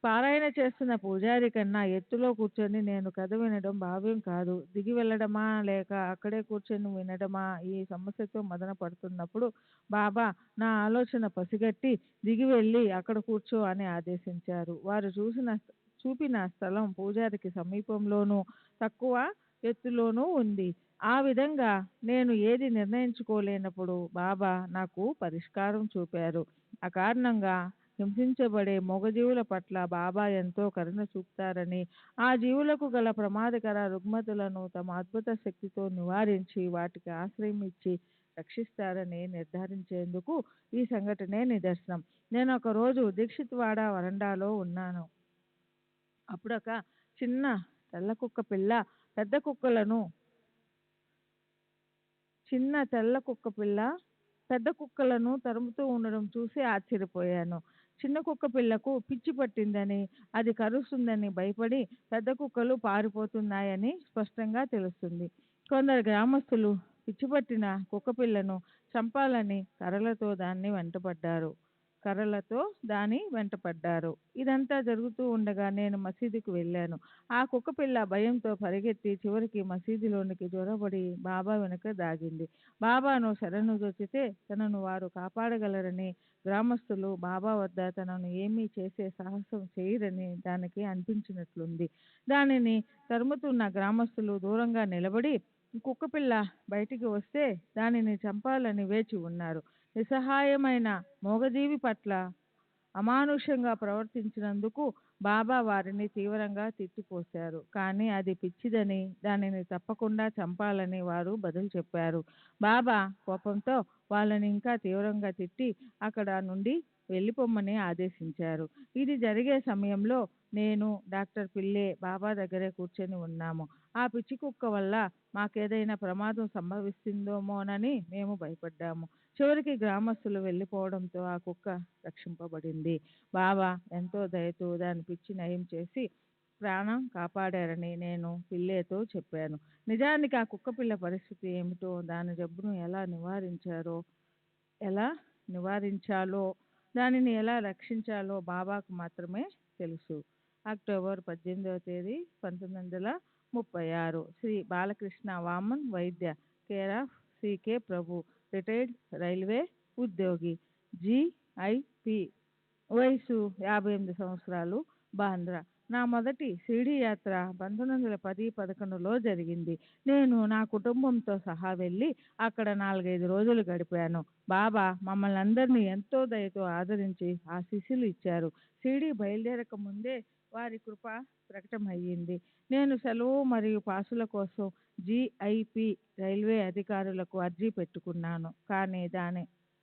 పారాయణ చేస్తున్న పూజారి కన్నా ఎత్తులో కూర్చొని నేను కథ వినడం భావ్యం కాదు. దిగి వెళ్ళడమా లేక అక్కడే కూర్చొని వినడమా ఈ సమస్యతో మదన పడుతున్నప్పుడు బాబా నా ఆలోచన పసిగట్టి దిగి వెళ్ళి అక్కడ కూర్చో అని ఆదేశించారు. వారు చూపిన స్థలం పూజారికి సమీపంలోనూ తక్కువ ఎత్తులోనూ ఉంది. ఆ విధంగా నేను ఏది నిర్ణయించుకోలేనప్పుడు బాబా నాకు పరిష్కారం చూపారు. అకారణంగా హింసించబడే మూగజీవుల పట్ల బాబా ఎంతో కరుణ చూపుతారని, ఆ జీవులకు గల ప్రమాదకర రుగ్మతులను తమ అద్భుత శక్తితో నివారించి వాటికి ఆశ్రయం ఇచ్చి రక్షిస్తారని నిర్ధారించేందుకు ఈ సంఘటనే నిదర్శనం. నేను ఒకరోజు దీక్షిత్ వాడ వరండాలో ఉన్నాను. అప్పుడొక చిన్న తెల్ల కుక్క పిల్ల పెద్ద కుక్కలను తరుముతూ ఉండడం చూసి ఆశ్చర్యపోయాను. చిన్న కుక్క పిల్లకు పిచ్చి పట్టిందని, అది కరుస్తుందని భయపడి పెద్ద కుక్కలు పారిపోతున్నాయని స్పష్టంగా తెలుస్తుంది. కొందరు గ్రామస్తులు పిచ్చిపట్టిన కుక్కపిల్లను చంపాలని కర్రలతో దాని వెంటపడ్డారు. ఇదంతా జరుగుతూ ఉండగా నేను మసీదుకు వెళ్ళాను. ఆ కుక్కపిల్ల భయంతో పరిగెత్తి చివరికి మసీదులోనికి జొరబడి బాబా వెనుక దాగింది. బాబాను శరణుజొచ్చితే తనను వారు కాపాడగలరని, గ్రామస్తులు బాబా వద్ద తనను ఏమీ చేసే సాహసం చేయరని దానికి అనిపించినట్లుంది. దానిని తరుముతున్న గ్రామస్తులు దూరంగా నిలబడి కుక్కపిల్ల బయటికి వస్తే దానిని చంపాలని వేచి ఉన్నారు. నిస్సహాయమైన మూగజీవి పట్ల అమానుషంగా ప్రవర్తించినందుకు బాబా వారిని తీవ్రంగా తిట్టిపోశారు. కానీ అది పిచ్చిదని, దానిని తప్పకుండా చంపాలని వారు బదులు చెప్పారు. బాబా కోపంతో వాళ్ళని ఇంకా తీవ్రంగా తిట్టి అక్కడ నుండి వెళ్ళిపోమ్మని ఆదేశించారు. ఇది జరిగే సమయంలో నేను డాక్టర్ పిల్లే బాబా దగ్గరే కూర్చొని ఉన్నాము. ఆ పిచ్చి కుక్క వల్ల మాకేదైనా ప్రమాదం సంభవిస్తుందేమోనని మేము భయపడ్డాము. చివరికి గ్రామస్తులు వెళ్ళిపోవడంతో ఆ కుక్క రక్షింపబడింది. బాబా ఎంతో దయతో దాని పిచ్చి నయం చేసి ప్రాణం కాపాడారని నేను పిల్లేతో చెప్పాను. నిజానికి ఆ కుక్క పిల్ల పరిస్థితి ఏమిటో, దాని జబ్బును ఎలా నివారించాలో, దానిని ఎలా రక్షించాలో బాబాకు మాత్రమే తెలుసు. అక్టోబర్ 18వ తేదీ 1936. శ్రీ బాలకృష్ణ వామన్ వైద్య, care of CK Prabhu, retired railway ఉద్యోగి, GIP, వయసు 58 సంవత్సరాలు, బాంద్రా. నా మొదటి షిరిడీ యాత్ర 1910-11లో జరిగింది. నేను నా కుటుంబంతో సహా వెళ్ళి అక్కడ 4-5 రోజులు గడిపాను. బాబా మమ్మల్ని అందరినీ ఎంతో దయతో ఆదరించి ఆశీస్సులు ఇచ్చారు. షిరిడీ బయలుదేరక ముందే వారి కృప ప్రకటమయ్యింది. నేను సెలవు మరియు పాసుల కోసం GIP రైల్వే అధికారులకు అర్జీ పెట్టుకున్నాను.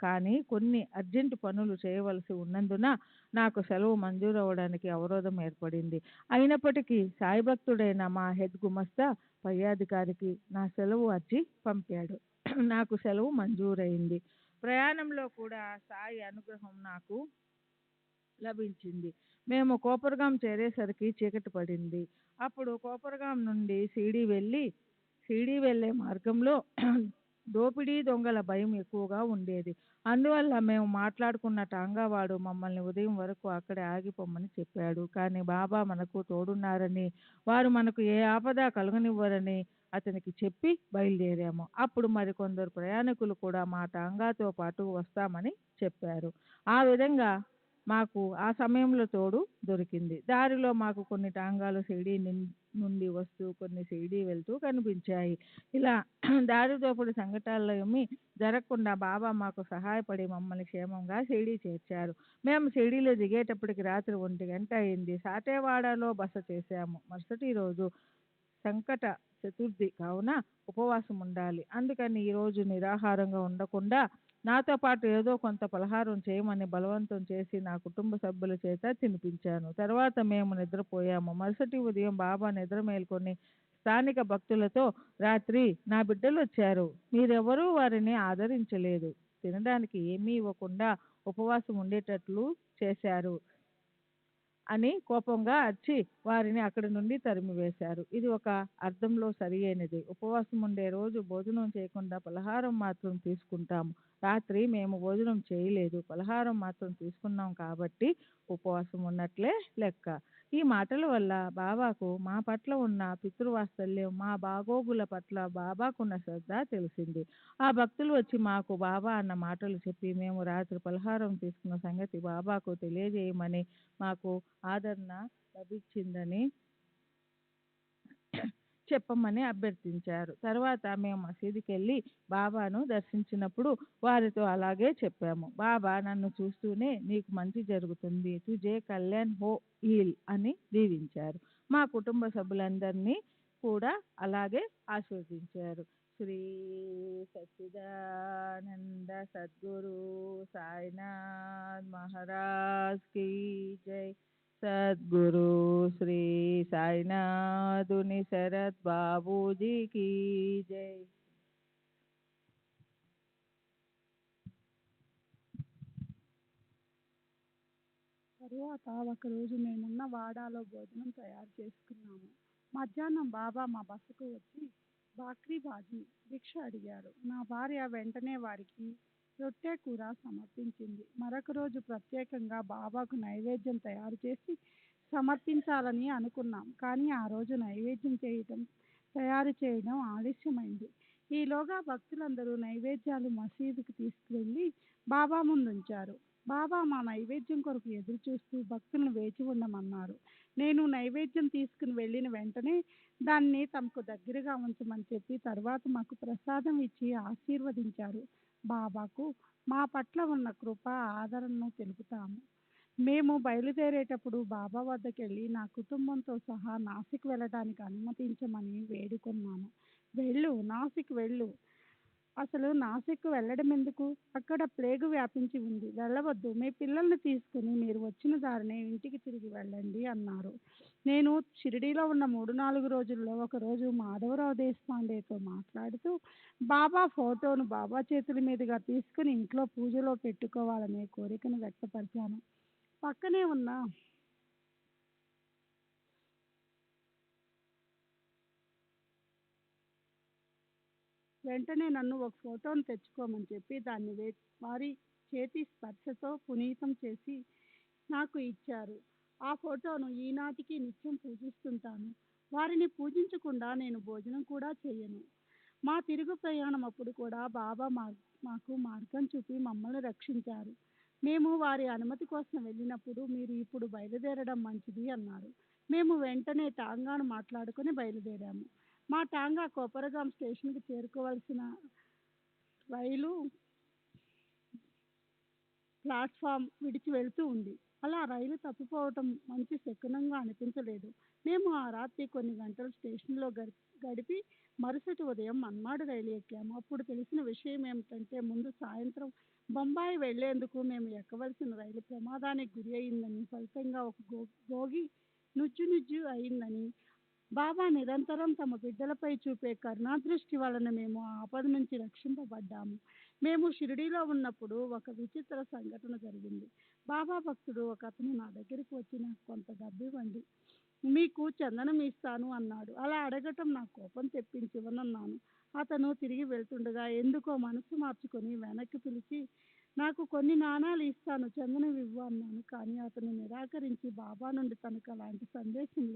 కానీ కొన్ని అర్జెంటు పనులు చేయవలసి ఉన్నందున నాకు సెలవు మంజూరు అవ్వడానికి అవరోధం ఏర్పడింది. అయినప్పటికీ సాయి భక్తుడైన మా హెడ్ గుమస్తా పై అధికారికి నా సెలవు అర్జీ పంపాడు. నాకు సెలవు మంజూరైంది. ప్రయాణంలో కూడా సాయి అనుగ్రహం నాకు లభించింది. మేము కోపర్గాం చేరేసరికి చీకటి పడింది. అప్పుడు కోపర్గాం నుండి షిరిడీ వెళ్ళే మార్గంలో దోపిడీ దొంగల భయం ఎక్కువగా ఉండేది. అందువల్ల మేము మాట్లాడుకున్న టాంగావాడు మమ్మల్ని ఉదయం వరకు అక్కడే ఆగిపోమని చెప్పాడు. కానీ బాబా మనకు తోడున్నారని, వారు మనకు ఏ ఆపద కలుగనివ్వరని అతనికి చెప్పి బయలుదేరాము. అప్పుడు మరికొందరు ప్రయాణికులు కూడా మా టాంగాతో పాటు వస్తామని చెప్పారు. ఆ విధంగా మాకు ఆ సమయంలో తోడు దొరికింది. దారిలో మాకు కొన్ని టాంగాలు షిరిడీ నుండి వస్తూ, కొన్ని షిరిడీ వెళ్తూ కనిపించాయి. ఇలా దారి దోపిడీ సంఘటనలేమీ జరగకుండా బాబా మాకు సహాయపడి మమ్మల్ని క్షేమంగా షిరిడీ చేర్చారు. మేము షిరిడీలో దిగేటప్పటికి రాత్రి 1 గంట అయింది. సాటేవాడలో బస చేశాము. మరుసటి రోజు సంకట చతుర్థి కావున ఉపవాసం ఉండాలి. అందుకని ఈరోజు నిరాహారంగా ఉండకుండా నాతో పాటు ఏదో కొంత పలహారం చేయమని బలవంతం చేసి నా కుటుంబ సభ్యుల చేత తినిపించాను. తర్వాత మేము నిద్రపోయాము. మరుసటి ఉదయం బాబా నిద్ర మేల్కొని స్థానిక భక్తులతో, రాత్రి నా బిడ్డలు వచ్చారు, మీరెవరూ వారిని ఆదరించలేదు, తినడానికి ఏమీ ఇవ్వకుండా ఉపవాసం ఉండేటట్లు చేశారు అని కోపంగా అరిచి వారిని అక్కడి నుండి తరిమివేశారు. ఇది ఒక అర్థంలో సరి అయినది. ఉపవాసం ఉండే రోజు భోజనం చేయకుండా పలహారం మాత్రం తీసుకుంటాము. రాత్రి మేము భోజనం చేయలేదు, పలహారం మాత్రం తీసుకున్నాం కాబట్టి ఉపవాసం ఉన్నట్లే లెక్క. ఈ మాటల వల్ల బాబాకు మా పట్ల ఉన్న పితృవాత్సల్యం, మా బాగోగుల పట్ల బాబాకున్న శ్రద్ధ తెలిసింది. ఆ భక్తులు వచ్చి మాకు బాబా అన్న మాటలు చెప్పి మేము రాత్రి పలహారం తీసుకున్న సంగతి బాబాకు తెలియజేయమని, మాకు ఆదరణ లభించిందని చెప్పమని అభ్యర్థించారు. తర్వాత మేము మసీదుకి వెళ్ళి బాబాను దర్శించినప్పుడు వారితో అలాగే చెప్పాము. బాబా నన్ను చూస్తూనే నీకు మంచి జరుగుతుంది, తుజే కళ్యాణ్ హో హీల్ అని దీవించారు. మా కుటుంబ సభ్యులందరినీ కూడా అలాగే ఆశీర్వదించారు. శ్రీ సచ్చిదానంద సద్గురు సాయినాథ్ మహారాజ్ కీ జై. సద్గురు శ్రీ సాయినాథుని శరత్ బాబూజీ కీ జై.
తరువాత ఒకరోజు మేమున్న వాడాలో భోజనం తయారు చేసుకున్నాము. మధ్యాహ్నం బాబా మా బసకు వచ్చి బాక్రీ బాజీ భిక్ష అడిగారు. నా భార్య వెంటనే వారికి రొట్టె కూర సమర్పించింది. మరొక రోజు ప్రత్యేకంగా బాబాకు నైవేద్యం తయారు చేసి సమర్పించాలని అనుకున్నాం. కానీ ఆ రోజు నైవేద్యం తయారు చేయడం ఆలస్యమైంది. ఈలోగా భక్తులందరూ నైవేద్యాలు మసీదుకు తీసుకువెళ్ళి బాబా ముందుంచారు. బాబా మా నైవేద్యం కొరకు ఎదురు చూస్తూ భక్తులను వేచి ఉండమన్నారు. నేను నైవేద్యం తీసుకుని వెళ్ళిన వెంటనే దాన్ని తమకు దగ్గరగా ఉంచమని చెప్పి తర్వాత మాకు ప్రసాదం ఇచ్చి ఆశీర్వదించారు. బాబాకు మా పట్ల ఉన్న కృప, ఆదరణను తెలుపుతాము. మేము బయలుదేరేటప్పుడు బాబా వద్దకెళ్ళి నా కుటుంబంతో సహా నాసిక్ వెళ్ళడానికి అనుమతించమని వేడుకున్నాము. నాసిక్ వెళ్ళు. అసలు నాసిక్ వెళ్ళడం ఎందుకు? అక్కడ ప్లేగు వ్యాపించి ఉంది. వెళ్ళవద్దు. మీ పిల్లల్ని తీసుకుని మీరు వచ్చిన దారినే ఇంటికి తిరిగి వెళ్ళండి అన్నారు. నేను షిరిడీలో ఉన్న 3-4 రోజుల్లో ఒకరోజు మాధవరావు దేశపాండేతో మాట్లాడుతూ బాబా ఫోటోను బాబా చేతుల మీదుగా తీసుకుని ఇంట్లో పూజలో పెట్టుకోవాలనే కోరికను వ్యక్తపరిచాను. పక్కనే ఉన్న వెంటనే నన్ను ఒక ఫోటోను తెచ్చుకోమని చెప్పి దాన్ని వారి చేతి స్పర్శతో పునీతం చేసి నాకు ఇచ్చారు. ఆ ఫోటోను ఈనాటికి నిత్యం పూజిస్తుంటాను. వారిని పూజించకుండా నేను భోజనం కూడా చేయను. మా తిరుగు ప్రయాణం అప్పుడు కూడా బాబా మాకు మార్గం చూపి మమ్మల్ని రక్షించారు. మేము వారి అనుమతి కోసం వెళ్ళినప్పుడు మీరు ఇప్పుడు బయలుదేరడం మంచిది అన్నారు. మేము వెంటనే టాంగాను మాట్లాడుకొని బయలుదేరాము. మా టాంగా కోపరగాం స్టేషన్కి చేరుకోవాల్సిన రైలు ప్లాట్ఫామ్ విడిచి వెళ్తూ ఉంది. అలా రైలు తప్పిపోవటం మంచి శకునంగా అనిపించలేదు. మేము ఆ రాత్రి కొన్ని గంటలు స్టేషన్లో గడిపి మరుసటి ఉదయం మన్మాడు రైలు ఎక్కాము. అప్పుడు తెలిసిన విషయం ఏమిటంటే ముందు సాయంత్రం బొంబాయి వెళ్లేందుకు మేము ఎక్కవలసిన రైలు ప్రమాదానికి గురి అయిందని, ఫలితంగా ఒక బోగి నుజ్జు అయిందని, బాబా నిరంతరం తమ బిడ్డలపై చూపే కరుణాదృష్టి వలన మేము ఆ ఆపద నుంచి రక్షింపబడ్డాము. మేము షిరిడీలో ఉన్నప్పుడు ఒక విచిత్ర సంఘటన జరిగింది. బాబా భక్తుడు ఒక అతను నా దగ్గరికి వచ్చి నాకు కొంత డబ్బు ఇవ్వండి, మీకు చందనం ఇస్తాను అన్నాడు. అలా అడగటం నాకు కోపం తెప్పించి ఇవ్వనన్నాను. అతను తిరిగి వెళ్తుండగా ఎందుకో మనసు మార్చుకొని వెనక్కి పిలిచి నాకు కొన్ని నాణాలు ఇస్తాను, చందనం ఇవ్వు అన్నాను. కానీ అతను నిరాకరించి బాబా నుండి తనకు అలాంటి సందేశం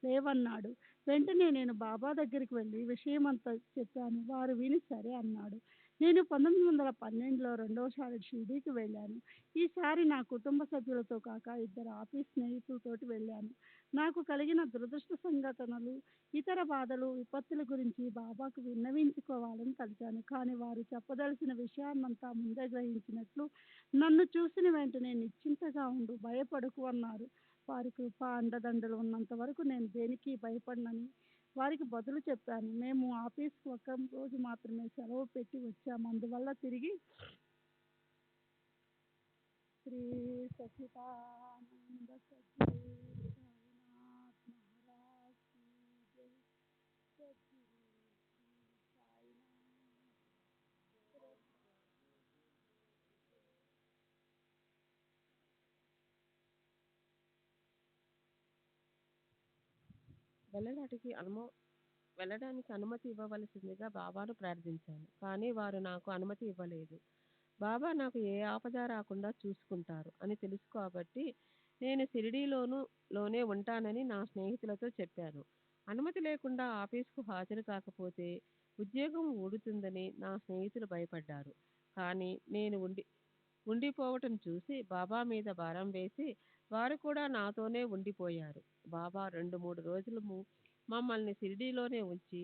లేవన్నాడు. వెంటనే నేను బాబా దగ్గరికి వెళ్ళి విషయమంతా చెప్పాను. వారు విని సరే అన్నాడు. నేను 1912లో రెండోసారి షిరిడీకి వెళ్ళాను. ఈసారి నా కుటుంబ సభ్యులతో కాక 2 ఆఫీస్ స్నేహితులతోటి వెళ్ళాను. నాకు కలిగిన దురదృష్ట సంఘటనలు, ఇతర బాధలు, విపత్తుల గురించి బాబాకు విన్నవించుకోవాలని తలిచాను. కానీ వారు చెప్పదలసిన విషయాన్నంతా ముందే గ్రహించినట్లు నన్ను చూసిన వెంటనే నిశ్చింతగా ఉండు, భయపడకు అన్నారు. వారి కృప, అండదండలు ఉన్నంత వరకు నేను దేనికి భయపడనని వారికి బదులు చెప్పాను. మేము ఆఫీస్కి 1 రోజు మాత్రమే సెలవు పెట్టి వచ్చాము. అందువల్ల తిరిగి శ్రీ సచిదానంద సద్గురు సాయినాథ్ మహారాజ్ కీ జై. సద్గురు శ్రీ సాయినాథ్.
వెళ్ళడానికి అనుమతి ఇవ్వవలసిందిగా బాబాను ప్రార్థించాను. కానీ వారు నాకు అనుమతి ఇవ్వలేదు. బాబా నాకు ఏ ఆపద రాకుండా చూసుకుంటారు అని తెలుసు కాబట్టి నేను షిరిడీలోనే ఉంటానని నా స్నేహితులతో చెప్పాను. అనుమతి లేకుండా ఆఫీస్కు హాజరు కాకపోతే ఉద్యోగం ఊడుతుందని నా స్నేహితులు భయపడ్డారు. కానీ నేను ఉండిపోవటం చూసి బాబా మీద భారం వేసి వారు కూడా నాతోనే ఉండిపోయారు. బాబా 2-3 రోజులు మమ్మల్ని షిరిడీలోనే ఉంచి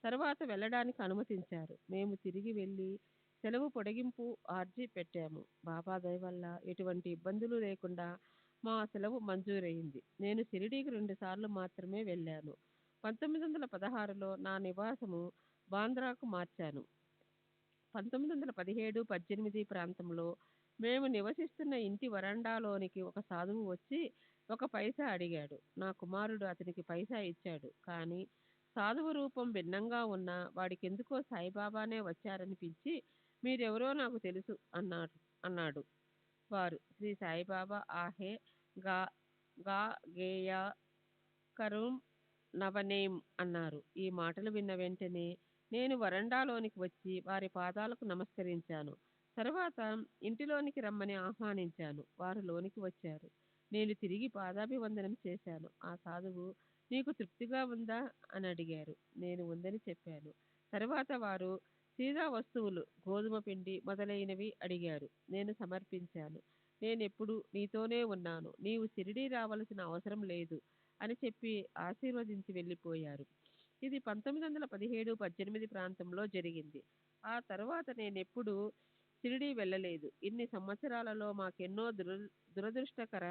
తర్వాత వెళ్ళడానికి అనుమతించారు. మేము తిరిగి వెళ్ళి సెలవు పొడిగింపు అర్జీ పెట్టాము. బాబా దయ వల్ల ఎటువంటి ఇబ్బందులు లేకుండా మా సెలవు మంజూరైంది. నేను షిరిడీకి 2 సార్లు మాత్రమే వెళ్ళాను. 1916లో నా నివాసము బాంద్రాకు మార్చాను. 1917-18 ప్రాంతంలో మేము నివసిస్తున్న ఇంటి వరండాలోనికి ఒక సాధువు వచ్చి 1 పైసా అడిగాడు. నా కుమారుడు అతనికి పైసా ఇచ్చాడు. కానీ సాధువు రూపం భిన్నంగా ఉన్న వాడికెందుకో సాయిబాబానే వచ్చారనిపించి మీరెవరో నాకు తెలుసు అన్నాడు. వారు శ్రీ సాయిబాబా ఆహే గా గా గేయా కరుం నవనేం అన్నారు. ఈ మాటలు విన్న వెంటనే నేను వరండాలోనికి వచ్చి వారి పాదాలకు నమస్కరించాను. తర్వాత ఇంటిలోనికి రమ్మని ఆహ్వానించాను. వారు లోనికి వచ్చారు. నేను తిరిగి పాదాభివందనం చేశాను. ఆ సాధువు నీకు తృప్తిగా ఉందా అని అడిగారు. నేను ఉందని చెప్పాను. తర్వాత వారు సీదా వస్తువులు, గోధుమ పిండి మొదలైనవి అడిగారు. నేను సమర్పించాను. నేనెప్పుడు నీతోనే ఉన్నాను. నీవు షిరిడీ రావలసిన అవసరం లేదు అని చెప్పి ఆశీర్వదించి వెళ్ళిపోయారు. ఇది 1917, 18 ప్రాంతంలో జరిగింది. ఆ తర్వాత నేనెప్పుడు షిరిడీ వెళ్ళలేదు. ఇన్ని సంవత్సరాలలో మాకెన్నో దురదృష్టకర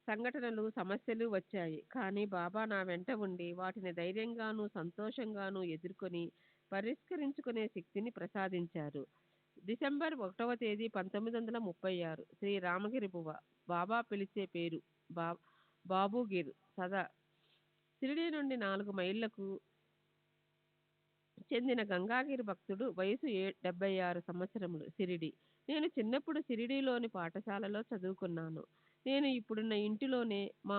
సంఘటనలు, సమస్యలు వచ్చాయి. కానీ బాబా నా వెంట ఉండి వాటిని ధైర్యంగాను, సంతోషంగాను ఎదుర్కొని పరిష్కరించుకునే శక్తిని ప్రసాదించారు. డిసెంబర్ 1వ తేదీ 1936 శ్రీ రామగిరి బువ్వ. బాబా పిలిచే పేరు బా బాబుగిర్ సదా. షిరిడీ నుండి 4 మైళ్ళకు చెందిన గంగాగిరి భక్తుడు. వయసు 76 సంవత్సరములు. షిరిడి. నేను చిన్నప్పుడు షిరిడీలోని పాఠశాలలో చదువుకున్నాను. నేను ఇప్పుడున్న ఇంటిలోనే మా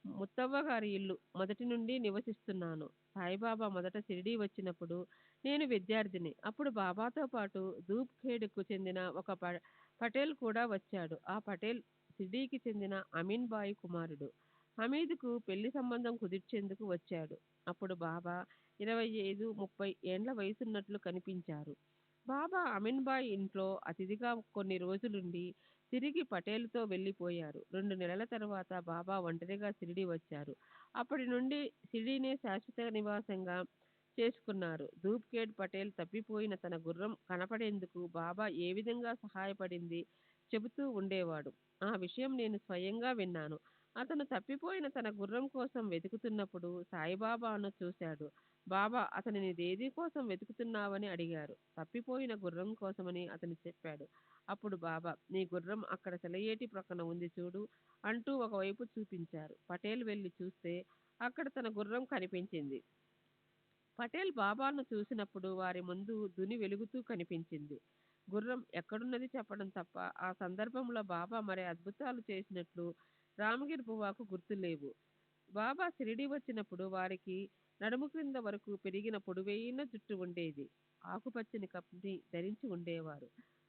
ముత్తవ్వ గారి ఇల్లు మొదటి నుండి నివసిస్తున్నాను. సాయిబాబా మొదట షిరిడీ వచ్చినప్పుడు నేను విద్యార్థిని. అప్పుడు బాబాతో పాటు ధూప్ఖేడ్కు చెందిన ఒక పటేల్ కూడా వచ్చాడు. ఆ పటేల్ షిరిడీకి చెందిన అమీన్ బాయి కుమారుడు. హమీద్కు పెళ్లి సంబంధం కుదిర్చేందుకు వచ్చాడు. అప్పుడు బాబా 25, 30 ఏండ్ల వయసున్నట్లు కనిపించారు. బాబా అమీన్ బాయ్ ఇంట్లో అతిథిగా కొన్ని రోజులుండి తిరిగి పటేల్తో వెళ్ళిపోయారు. 2 నెలల తర్వాత బాబా ఒంటరిగా షిరిడీ వచ్చారు. అప్పటి నుండి షిరిడీనే శాశ్వత నివాసంగా చేసుకున్నారు. ధూప్ఖేడ్ పటేల్ తప్పిపోయిన తన గుర్రం కనపడేందుకు బాబా ఏ విధంగా సహాయపడింది చెబుతూ ఉండేవాడు. ఆ విషయం నేను స్వయంగా విన్నాను. అతను తప్పిపోయిన తన గుర్రం కోసం వెతుకుతున్నప్పుడు సాయిబాబాను చూశాడు. బాబా అతనిని దేని కోసం వెతుకుతున్నావని అడిగారు. తప్పిపోయిన గుర్రం కోసమని అతను చెప్పాడు. అప్పుడు బాబా, నీ గుర్రం అక్కడ సెలయేటి ప్రక్కన ఉంది చూడు అంటూ ఒకవైపు చూపించారు. పటేల్ వెళ్ళి చూస్తే అక్కడ తన గుర్రం కనిపించింది. పటేల్ బాబాను చూసినప్పుడు వారి ముందు దుని వెలుగుతూ కనిపించింది. గుర్రం ఎక్కడున్నది చెప్పడం తప్ప ఆ సందర్భంలో బాబా మరే అద్భుతాలు చేసినట్లు రామగిరి బువ్వాకు గుర్తులేవు. బాబా షిరిడీ వచ్చినప్పుడు వారికి నడుము క్రింద వరకు పెరిగిన పొడువైన జుట్టు ఉండేది. ఆకుపచ్చని కప్ని ధరించి ఉండేవారు.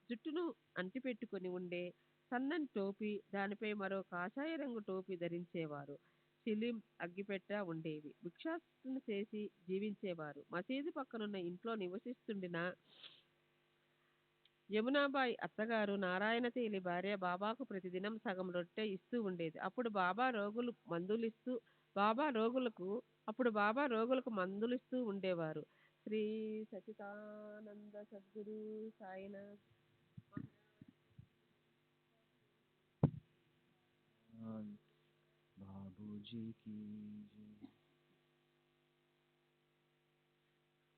జుట్టును అంటిపెట్టుకుని ఉండే సన్నని టోపీ, దానిపై మరో కాషాయ రంగు టోపీ ధరించేవారు. చిలిం, అగ్గిపెట్ట ఉండేవి. భిక్షాటన చేసి జీవించేవారు. మసీదు పక్కనున్న ఇంట్లో నివసిస్తుండిన యమునాబాయి అత్తగారు నారాయణ తేలి భార్య బాబాకు ప్రతిదినం సగం రొట్టె ఇస్తూ ఉండేది. అప్పుడు బాబా రోగులకు మందులిస్తూ ఉండేవారు. శ్రీ సచితానంద సద్గురు సాయినాథ్
బాబూజీకి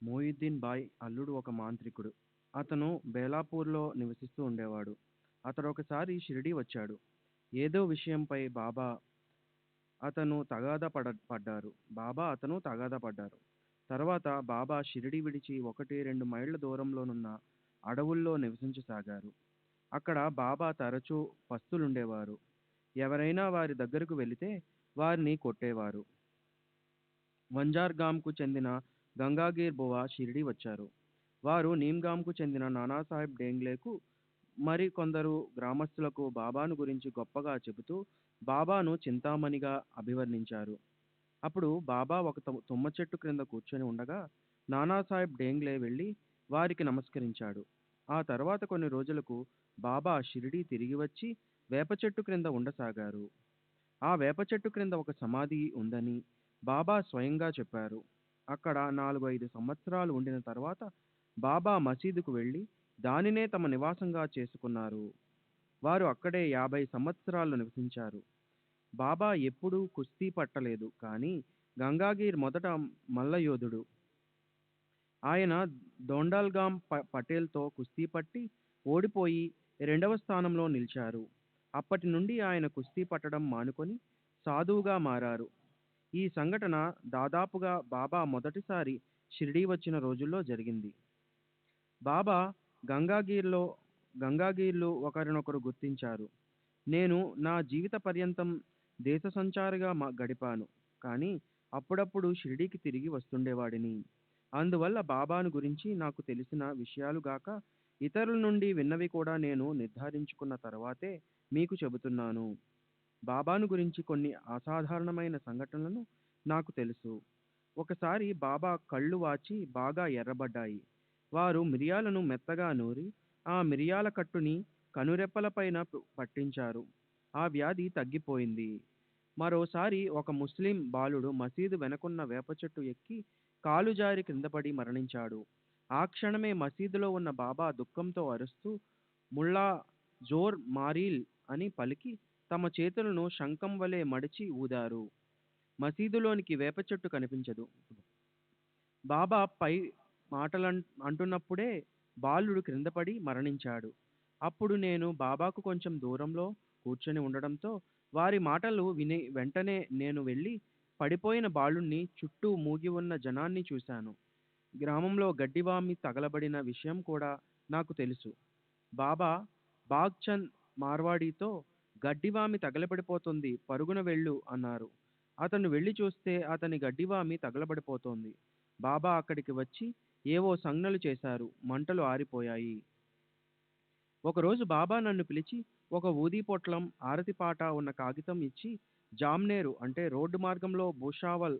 మొయిద్దీన్ బాయ్ అల్లుడు ఒక మాంత్రికుడు. అతను బేలాపూర్లో నివసిస్తూ ఉండేవాడు. అతడు ఒకసారి షిరిడీ వచ్చాడు. ఏదో విషయంపై బాబా అతను తగాదా పడ్డారు. తర్వాత బాబా షిరిడీ విడిచి 1-2 మైళ్ళ దూరంలోనున్న అడవుల్లో నివసించసాగారు. అక్కడ బాబా తరచూ పస్తులుండేవారు. ఎవరైనా వారి దగ్గరకు వెళితే వారిని కొట్టేవారు. వంజార్గామ్కు చెందిన గంగాగీర్ బువా షిరిడీ వచ్చారు. వారు నీమ్గామ్కు చెందిన నానాసాహెబ్ డేంగ్లేకు మరి కొందరు గ్రామస్తులకు బాబాను గురించి గొప్పగా చెబుతూ బాబాను చింతామణిగా అభివర్ణించారు. అప్పుడు బాబా ఒక తుమ్మ చెట్టు క్రింద కూర్చొని ఉండగా నానాసాహెబ్ డేంగ్లే వెళ్ళి వారికి నమస్కరించాడు. ఆ తర్వాత కొన్ని రోజులకు బాబా షిరిడీ తిరిగి వచ్చి వేప చెట్టు క్రింద ఉండసాగారు. ఆ వేప చెట్టు క్రింద ఒక సమాధి ఉందని బాబా స్వయంగా చెప్పారు. అక్కడ 4-5 సంవత్సరాలు ఉండిన తర్వాత బాబా మసీదుకు వెళ్ళి దానినే తమ నివాసంగా చేసుకున్నారు. వారు అక్కడే 50 సంవత్సరాలు నివసించారు. బాబా ఎప్పుడూ కుస్తీ పట్టలేదు, కానీ గంగాగీర్ మొదట మల్లయోధుడు. ఆయన దొండల్గామ్ పటేల్తో కుస్తీ పట్టి ఓడిపోయి 2వ స్థానంలో నిలిచారు. అప్పటి నుండి ఆయన కుస్తీ పట్టడం మానుకొని సాధువుగా మారారు. ఈ సంఘటన దాదాపుగా బాబా మొదటిసారి షిరిడీ వచ్చిన రోజుల్లో జరిగింది. బాబా గంగాగీర్లు ఒకరినొకరు గుర్తించారు. నేను నా జీవిత పర్యంతం దేశ సంచారిగా గడిపాను, కానీ అప్పుడప్పుడు షిరిడీకి తిరిగి వస్తుండేవాడిని. అందువల్ల బాబాను గురించి నాకు తెలిసిన విషయాలు గాక ఇతరుల నుండి విన్నవి కూడా నేను నిర్ధారించుకున్న తర్వాతే మీకు చెబుతున్నాను. బాబాను గురించి కొన్ని అసాధారణమైన సంఘటనలను నాకు తెలుసు. ఒకసారి బాబా కళ్ళు వాచి బాగా ఎర్రబడ్డాయి. వారు మిరియాలను మెత్తగా నూరి ఆ మిరియాల కట్టుని కనురెప్పలపైన పట్టించారు. ఆ వ్యాధి తగ్గిపోయింది. మరోసారి ఒక ముస్లిం బాలుడు మసీదు వెనకున్న వేప చెట్టు ఎక్కి కాలు జారి కిందపడి మరణించాడు. ఆ క్షణమే మసీదులో ఉన్న బాబా దుఃఖంతో అరుస్తూ ముల్లా జోర్ మారీల్ అని పలికి తమ చేతులను శంఖం వలె మడిచి ఊదారు. మసీదులోనికి వేప చెట్టు కనిపించదు. బాబా పై అంటున్నప్పుడే బాలుడు క్రిందపడి మరణించాడు. అప్పుడు నేను బాబాకు కొంచెం దూరంలో కూర్చొని ఉండడంతో వారి మాటలు విని వెంటనే నేను వెళ్ళి పడిపోయిన బాలుణ్ణి చుట్టూ మూగి ఉన్న జనాన్ని చూశాను. గ్రామంలో గడ్డివామి తగలబడిన విషయం కూడా నాకు తెలుసు. బాబా బాగ్చంద్ మార్వాడితో గడ్డివామి తగలబడిపోతుంది, పరుగున వెళ్ళు అన్నారు. అతను వెళ్ళి చూస్తే అతని గడ్డివామి తగలబడిపోతోంది. బాబా అక్కడికి వచ్చి ఏవో సంజ్ఞలు చేశారు. మంటలు ఆరిపోయాయి. ఒకరోజు బాబా నన్ను పిలిచి ఒక ఊదీ పొట్లం, ఆరతి పాట ఉన్న కాగితం ఇచ్చి జామ్నేరు అంటే రోడ్డు మార్గంలో భూషావల్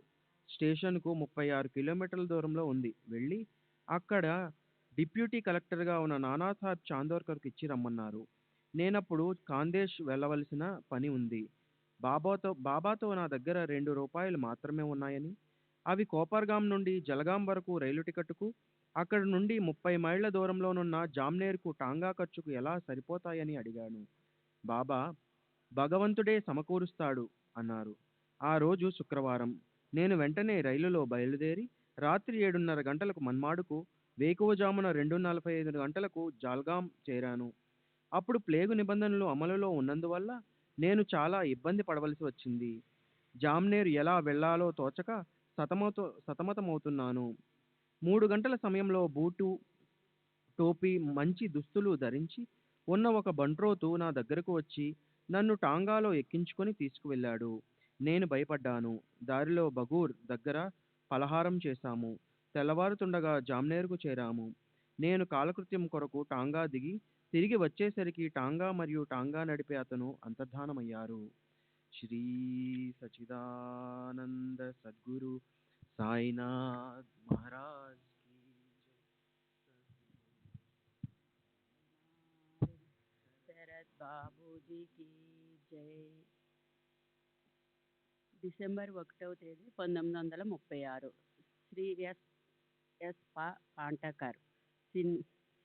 స్టేషన్కు 36 కిలోమీటర్ల దూరంలో ఉంది. వెళ్ళి అక్కడ డిప్యూటీ కలెక్టర్గా ఉన్న నానాసాహెబ్ చాందోర్కర్కు ఇచ్చి రమ్మన్నారు. నేనప్పుడు ఖాందేశ్ వెళ్ళవలసిన పని ఉంది. బాబాతో నా దగ్గర 2 రూపాయలు మాత్రమే ఉన్నాయని, అవి కోపర్గాం నుండి జలగాం వరకు రైలు టికెట్టుకు, అక్కడి నుండి 30 మైళ్ళ దూరంలోనున్న జామ్నేర్కు టాంగా ఖర్చుకు ఎలా సరిపోతాయని అడిగాను. బాబా భగవంతుడే సమకూరుస్తాడు అన్నారు. ఆ రోజు శుక్రవారం. నేను వెంటనే రైలులో బయలుదేరి రాత్రి 7:30 గంటలకు మన్మాడుకు, వేకువజామున 2:45 గంటలకు జాల్గాం చేరాను. అప్పుడు ప్లేగు నిబంధనలు అమలులో ఉన్నందువల్ల నేను చాలా ఇబ్బంది పడవలసి వచ్చింది. జామ్నేర్ ఎలా వెళ్ళాలో తోచక సతమతమవుతున్నాను. 3 గంటల సమయంలో బూటు, టోపీ, మంచి దుస్తులు ధరించి ఉన్న ఒక బంట్రోతు నా దగ్గరకు వచ్చి నన్ను టాంగాలో ఎక్కించుకొని తీసుకువెళ్ళాడు. నేను భయపడ్డాను. దారిలో బగూర్ దగ్గర పలహారం చేశాము. తెల్లవారుతుండగా జామ్నేర్కు చేరాము. నేను కాలకృత్యం కొరకు టాంగా దిగి తిరిగి వచ్చేసరికి టాంగా మరియు టాంగా నడిపే అతను అంతర్ధానమయ్యారు. శ్రీ సచిదానంద సద్గురు సాయినాథ్ మహారాజ్
శరత్ బాబూజీ కి జై. డిసెంబర్ 1వ తేదీ 1936. శ్రీ ఎస్ పాంటకర్,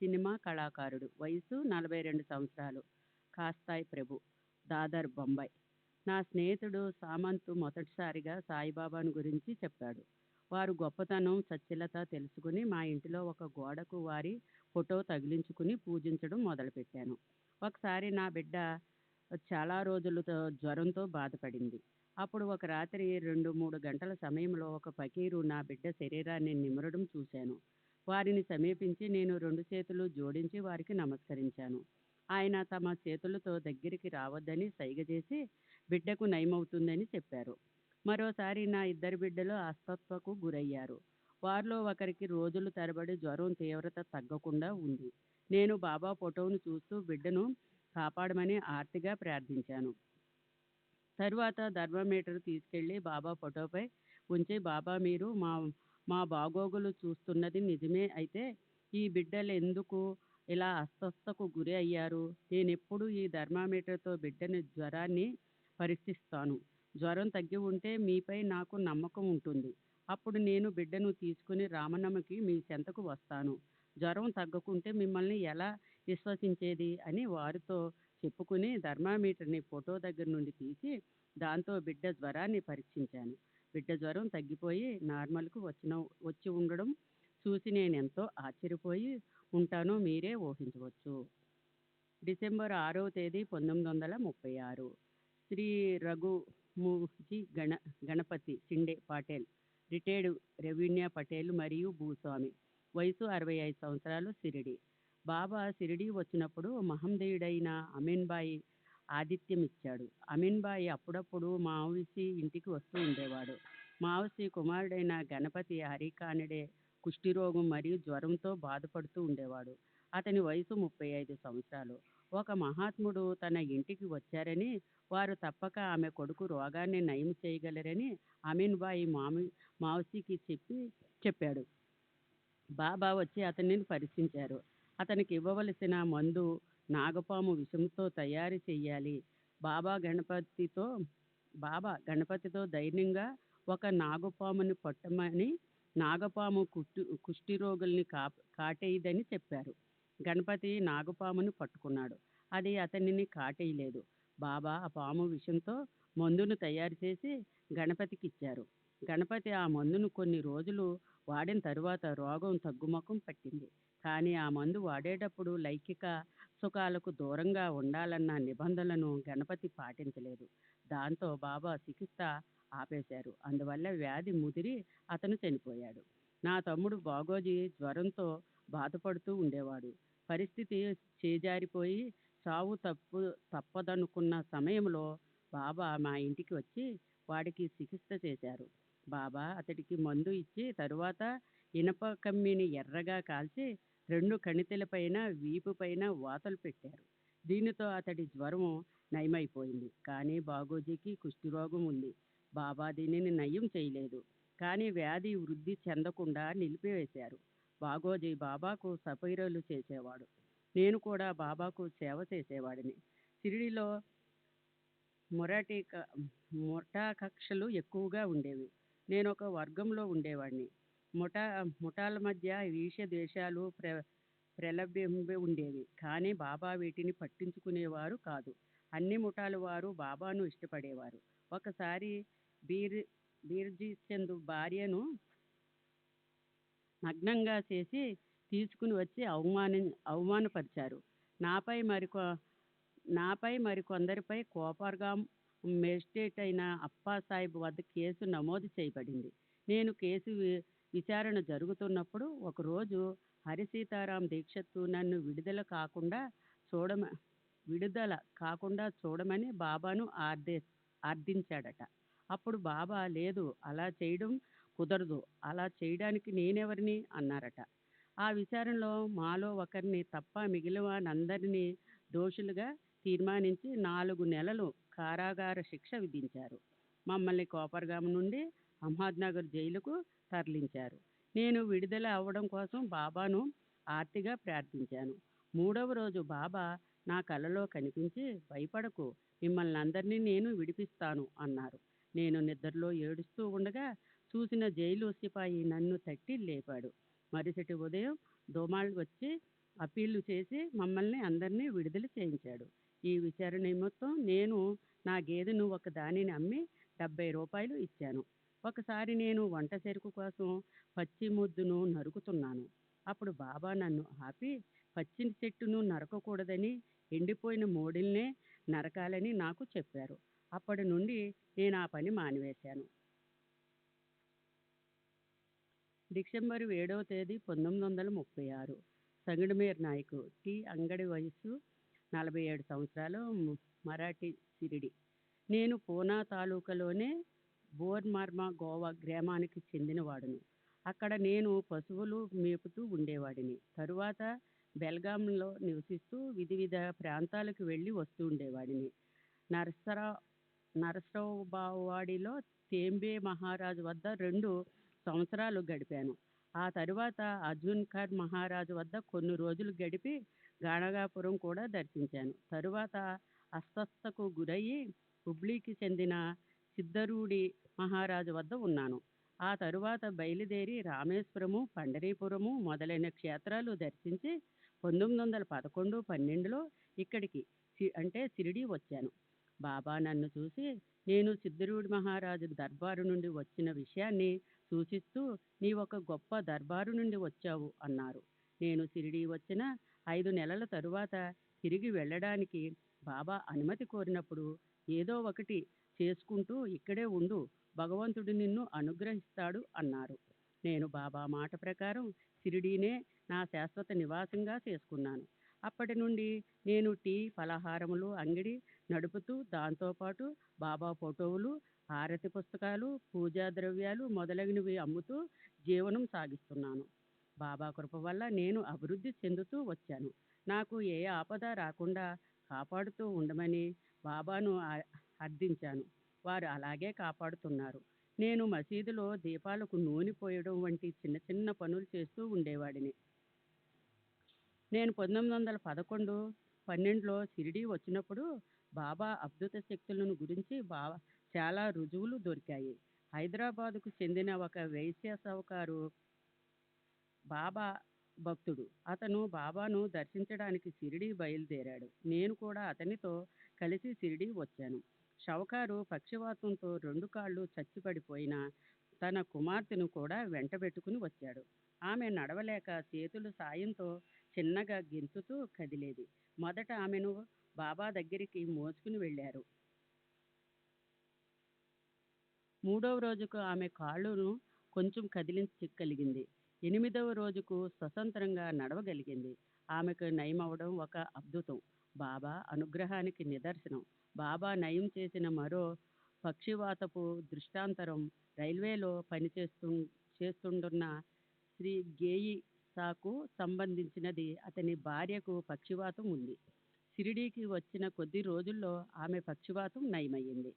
సినిమా కళాకారుడు. వయసు 42 సంవత్సరాలు. కాస్తాయ్ ప్రభు, దాదర్, బొంబాయి. నా స్నేహితుడు సామంత్ మొదటిసారిగా సాయిబాబాను గురించి చెప్పాడు. వారు గొప్పతనం, సచ్ఛీలత తెలుసుకుని మా ఇంటిలో ఒక గోడకు వారి ఫోటో తగిలించుకుని పూజించడం మొదలుపెట్టాను. ఒకసారి నా బిడ్డ చాలా రోజులతో జ్వరంతో బాధపడింది. అప్పుడు ఒక రాత్రి 2-3 గంటల సమయంలో ఒక ఫకీరు నా బిడ్డ శరీరాన్ని నిమరడం చూశాను. వారిని సమీపించి నేను 2 చేతులు జోడించి వారికి నమస్కరించాను. ఆయన తమ చేతులతో దగ్గరికి రావద్దని సైగ చేసి బిడ్డకు నయమవుతుందని చెప్పారు. మరోసారి నా 2 బిడ్డలు అస్వస్థతకు గురయ్యారు. వారిలో ఒకరికి రోజులు తరబడి జ్వరం తీవ్రత తగ్గకుండా ఉంది. నేను బాబా ఫోటోను చూస్తూ బిడ్డను కాపాడమని ఆర్తిగా ప్రార్థించాను. తరువాత థర్మామీటర్ తీసుకెళ్లి బాబా ఫోటోపై ఉంచి, బాబా మీరు మా బాగోగులు చూస్తున్నది నిజమే అయితే ఈ బిడ్డలు ఎందుకు ఇలా అస్వస్థతకు గురి అయ్యారు? నేనెప్పుడు ఈ థర్మామీటర్తో బిడ్డని జ్వరాన్ని పరీక్షిస్తాను. జ్వరం తగ్గి ఉంటే మీపై నాకు నమ్మకం ఉంటుంది. అప్పుడు నేను బిడ్డను తీసుకుని రామన్నమకి మీ చెంతకు వస్తాను. జ్వరం తగ్గకుంటే మిమ్మల్ని ఎలా విశ్వసించేది అని వారితో చెప్పుకుని థర్మామీటర్ని ఫోటో దగ్గర నుండి తీసి దాంతో బిడ్డ జ్వరాన్ని పరీక్షించాను. బిడ్డ జ్వరం తగ్గిపోయి నార్మల్కు వచ్చి ఉండడం చూసి నేను ఎంతో ఆశ్చర్యపోయి ఉంటానో మీరే ఊహించవచ్చు. డిసెంబర్ 6వ తేదీ 1936. శ్రీ రఘుమూజీ గణపతి షిండే పాటేల్, రిటైర్డ్ రెవెన్యూ పటేల్ మరియు భూస్వామి. వయసు 65 సంవత్సరాలు. షిరిడి. బాబా షిరిడి వచ్చినప్పుడు మహమ్మదీయుడైన అమీన్బాయి ఆతిథ్యమిచ్చాడు. అమీన్బాయి అప్పుడప్పుడు మావసి ఇంటికి వస్తూ ఉండేవాడు. మావసి కుమారుడైన గణపతి హరికానడే కుష్ఠిరోగం మరియు జ్వరంతో బాధపడుతూ ఉండేవాడు. అతని వయసు 35 సంవత్సరాలు. ఒక మహాత్ముడు తన ఇంటికి వచ్చారని, వారు తప్పక ఆమె కొడుకు రోగాన్ని నయం చేయగలరని అమీన్బాయి మావసికి చెప్పాడు. బాబా వచ్చి అతనిని పరీక్షించారు. అతనికి ఇవ్వవలసిన మందు నాగపాము విషంతో తయారు చేయాలి. బాబా గణపతితో బాబా గణపతితో ధైర్యంగా ఒక నాగపాముని పట్టమని, నాగపాము కుష్టి రోగుల్ని కాటేయదని చెప్పారు. గణపతి నాగపాముని పట్టుకున్నాడు. అది అతనిని కాటేయలేదు. బాబా ఆ పాము విషంతో మందును తయారు చేసి గణపతికి ఇచ్చారు. గణపతి ఆ మందును కొన్ని రోజులు వాడిన తరువాత రోగం తగ్గుముఖం పట్టింది. కానీ ఆ మందు వాడేటప్పుడు లైంగిక సుఖాలకు దూరంగా ఉండాలన్న నిబంధనలను గణపతి పాటించలేదు. దాంతో బాబా చికిత్స ఆపేశారు. అందువల్ల వ్యాధి ముదిరి అతను చనిపోయాడు. నా తమ్ముడు బాగోజీ జ్వరంతో బాధపడుతూ ఉండేవాడు. పరిస్థితి చేజారిపోయి చావు తప్పదనుకున్న సమయంలో బాబా మా ఇంటికి వచ్చి వాడికి చికిత్స చేశారు. బాబా అతడికి మందు ఇచ్చి తరువాత ఇనప కమ్మిని ఎర్రగా కాల్చి 2 కణితులపైన వీపుపైన వాతలు పెట్టారు. దీనితో అతడి జ్వరం నయమైపోయింది. కానీ బాగోజీకి కుష్ఠరోగం ఉంది. బాబా దీనిని నయం చేయలేదు. కానీ వ్యాధి వృద్ధి చెందకుండా నిలిపివేశారు. బాగోజీ బాబాకు సపైరలు చేసేవాడు. నేను కూడా బాబాకు సేవ చేసేవాడిని. షిరిడీలో ముఠా కక్షలు ఎక్కువగా ఉండేవి. నేను ఒక వర్గంలో ఉండేవాడిని. ముఠాల మధ్య ఈర్ష్య ద్వేషాలు ప్రలభించి ఉండేవి. కానీ బాబా వీటిని పట్టించుకునేవారు కాదు. అన్ని ముఠాల వారు బాబాను ఇష్టపడేవారు. ఒకసారి బీర్జీత్ చంద్ భార్యను నగ్నంగా చేసి తీసుకుని వచ్చి అవమానపరిచారు. నాపై మరికొందరిపై కోపర్గాం మేజిస్ట్రేట్ అయిన అప్పాసాహెబ్ వద్ద కేసు నమోదు చేయబడింది. నేను కేసు విచారణ జరుగుతున్నప్పుడు ఒకరోజు హరిసీతారాం దీక్షిత్ నన్ను విడుదల కాకుండా చూడమని బాబాను అర్థించాడట. అప్పుడు బాబా, లేదు, అలా చేయడం కుదరదు, అలా చేయడానికి నేనెవరిని అన్నారట. ఆ విచారణలో మాలో ఒకరిని తప్ప మిగిలిన వారందరినీ దోషులుగా తీర్మానించి 4 నెలలు కారాగార శిక్ష విధించారు. మమ్మల్ని కోపర్గాం నుండి అహ్మద్నగర్ జైలుకు తరలించారు. నేను విడుదల అవ్వడం కోసం బాబాను ఆర్తిగా ప్రార్థించాను. 3వ రోజు బాబా నా కలలో కనిపించి, భయపడకు, మిమ్మల్ని అందరినీ నేను విడిపిస్తాను అన్నారు. నేను నిద్రలో ఏడుస్తూ ఉండగా చూసిన జైలు సిపాయి నన్ను తట్టి లేపాడు. మరుసటి ఉదయం దోమాల్ వచ్చి అప్పీలు చేసి మమ్మల్ని అందరినీ విడుదల చేయించాడు. ఈ విచారణ నిమిత్తం నేను నా గేదెను ఒక దానిని అమ్మి 70 రూపాయలు ఇచ్చాను. ఒకసారి నేను వంట చెరుకు కోసం పచ్చి ముద్దును నరుకుతున్నాను. అప్పుడు బాబా నన్ను ఆపి, పచ్చి చెట్టును నరకకూడదని, ఎండిపోయిన మోడిల్నే నరకాలని నాకు చెప్పారు. అప్పటి నుండి నేను ఆ పని మానివేశాను. డిసెంబర్ 7వ తేదీ 1936. సంగమేర్ నాయక్, టి. అంగడి, వయసు 47 సంవత్సరాలు, మరాఠీ, షిరిడి. నేను పూనా తాలూకాలోనే బోర్మర్మా గోవా గ్రామానికి చెందినవాడును. అక్కడ నేను పశువులు మేపుతూ ఉండేవాడిని. తరువాత బెల్గాంలో నివసిస్తూ వివిధ ప్రాంతాలకు వెళ్ళి వస్తూ ఉండేవాడిని. నరసరావుబావాడిలో తేంబే మహారాజు వద్ద 2 సంవత్సరాలు గడిపాను. ఆ తరువాత అర్జున్ ఖర్ మహారాజు వద్ద కొన్ని రోజులు గడిపి గాణగాపురం కూడా దర్శించాను. తరువాత అస్వస్థకు గురయ్యి హుబ్లీకి చెందిన సిద్ధరూడి మహారాజు వద్ద ఉన్నాను. ఆ తరువాత బయలుదేరి రామేశ్వరము, పండరీపురము మొదలైన క్షేత్రాలు దర్శించి 1911-12లో ఇక్కడికి అంటే షిరిడీ వచ్చాను. బాబా నన్ను చూసి, నేను సిద్ధరూడి మహారాజు దర్బారు నుండి వచ్చిన విషయాన్ని సూచిస్తూ, నీవొక గొప్ప దర్బారు నుండి వచ్చావు అన్నారు. నేను షిరిడీ వచ్చిన 5 నెలల తరువాత తిరిగి వెళ్ళడానికి బాబా అనుమతి కోరినప్పుడు, ఏదో ఒకటి చేసుకుంటూ ఇక్కడే ఉండు, భగవంతుడు నిన్ను అనుగ్రహిస్తాడు అన్నారు. నేను బాబా మాట ప్రకారం షిరిడీనే నా శాశ్వత నివాసంగా చేసుకున్నాను. అప్పటి నుండి నేను టీ, పలహారములు అంగడి నడుపుతూ దాంతోపాటు బాబా ఫోటోలు, హారతి పుస్తకాలు, పూజా ద్రవ్యాలు మొదలైనవి అమ్ముతూ జీవనం సాగిస్తున్నాను. బాబా కృప వల్ల నేను అభివృద్ధి చెందుతూ వచ్చాను. నాకు ఏ ఆపద రాకుండా కాపాడుతూ ఉండమని బాబాను అర్థించాను. వారు అలాగే కాపాడుతున్నారు. నేను మసీదులో దీపాలకు నూనె పోయడం వంటి చిన్న చిన్న పనులు చేస్తూ ఉండేవాడిని. నేను 1911-12లో షిరిడీ వచ్చినప్పుడు బాబా అద్భుత శక్తులను గురించి చాలా రుజువులు దొరికాయి. హైదరాబాదుకు చెందిన ఒక వైశ్య సావుకారు బాబా భక్తుడు. అతను బాబాను దర్శించడానికి షిరిడీ బయలుదేరాడు. నేను కూడా అతనితో కలిసి షిరిడీ వచ్చాను. షావుకారు పక్షవాతంతో 2 కాళ్ళు చచ్చిపడిపోయిన తన కుమార్తెను కూడా వెంటబెట్టుకుని వచ్చాడు. ఆమె నడవలేక చేతుల సాయంతో చిన్నగా గెంతుతూ కదిలేది. మొదట ఆమెను బాబా దగ్గరికి మోసుకుని వెళ్ళారు. 3వ రోజుకు ఆమె కాళ్ళను కొంచెం కదిలించగలిగింది. 8వ రోజుకు స్వతంత్రంగా నడవగలిగింది. ఆమెకు నయమవడం ఒక అద్భుతం, బాబా అనుగ్రహానికి నిదర్శనం. బాబా నయం చేసిన మరో పక్షివాతపు దృష్టాంతరం రైల్వేలో చేస్తుండున్న శ్రీ గేయిసాకు సంబంధించినది. అతని భార్యకు పక్షివాతం ఉంది. షిరిడీకి వచ్చిన కొద్ది రోజుల్లో ఆమె పక్షివాతం నయమయ్యింది.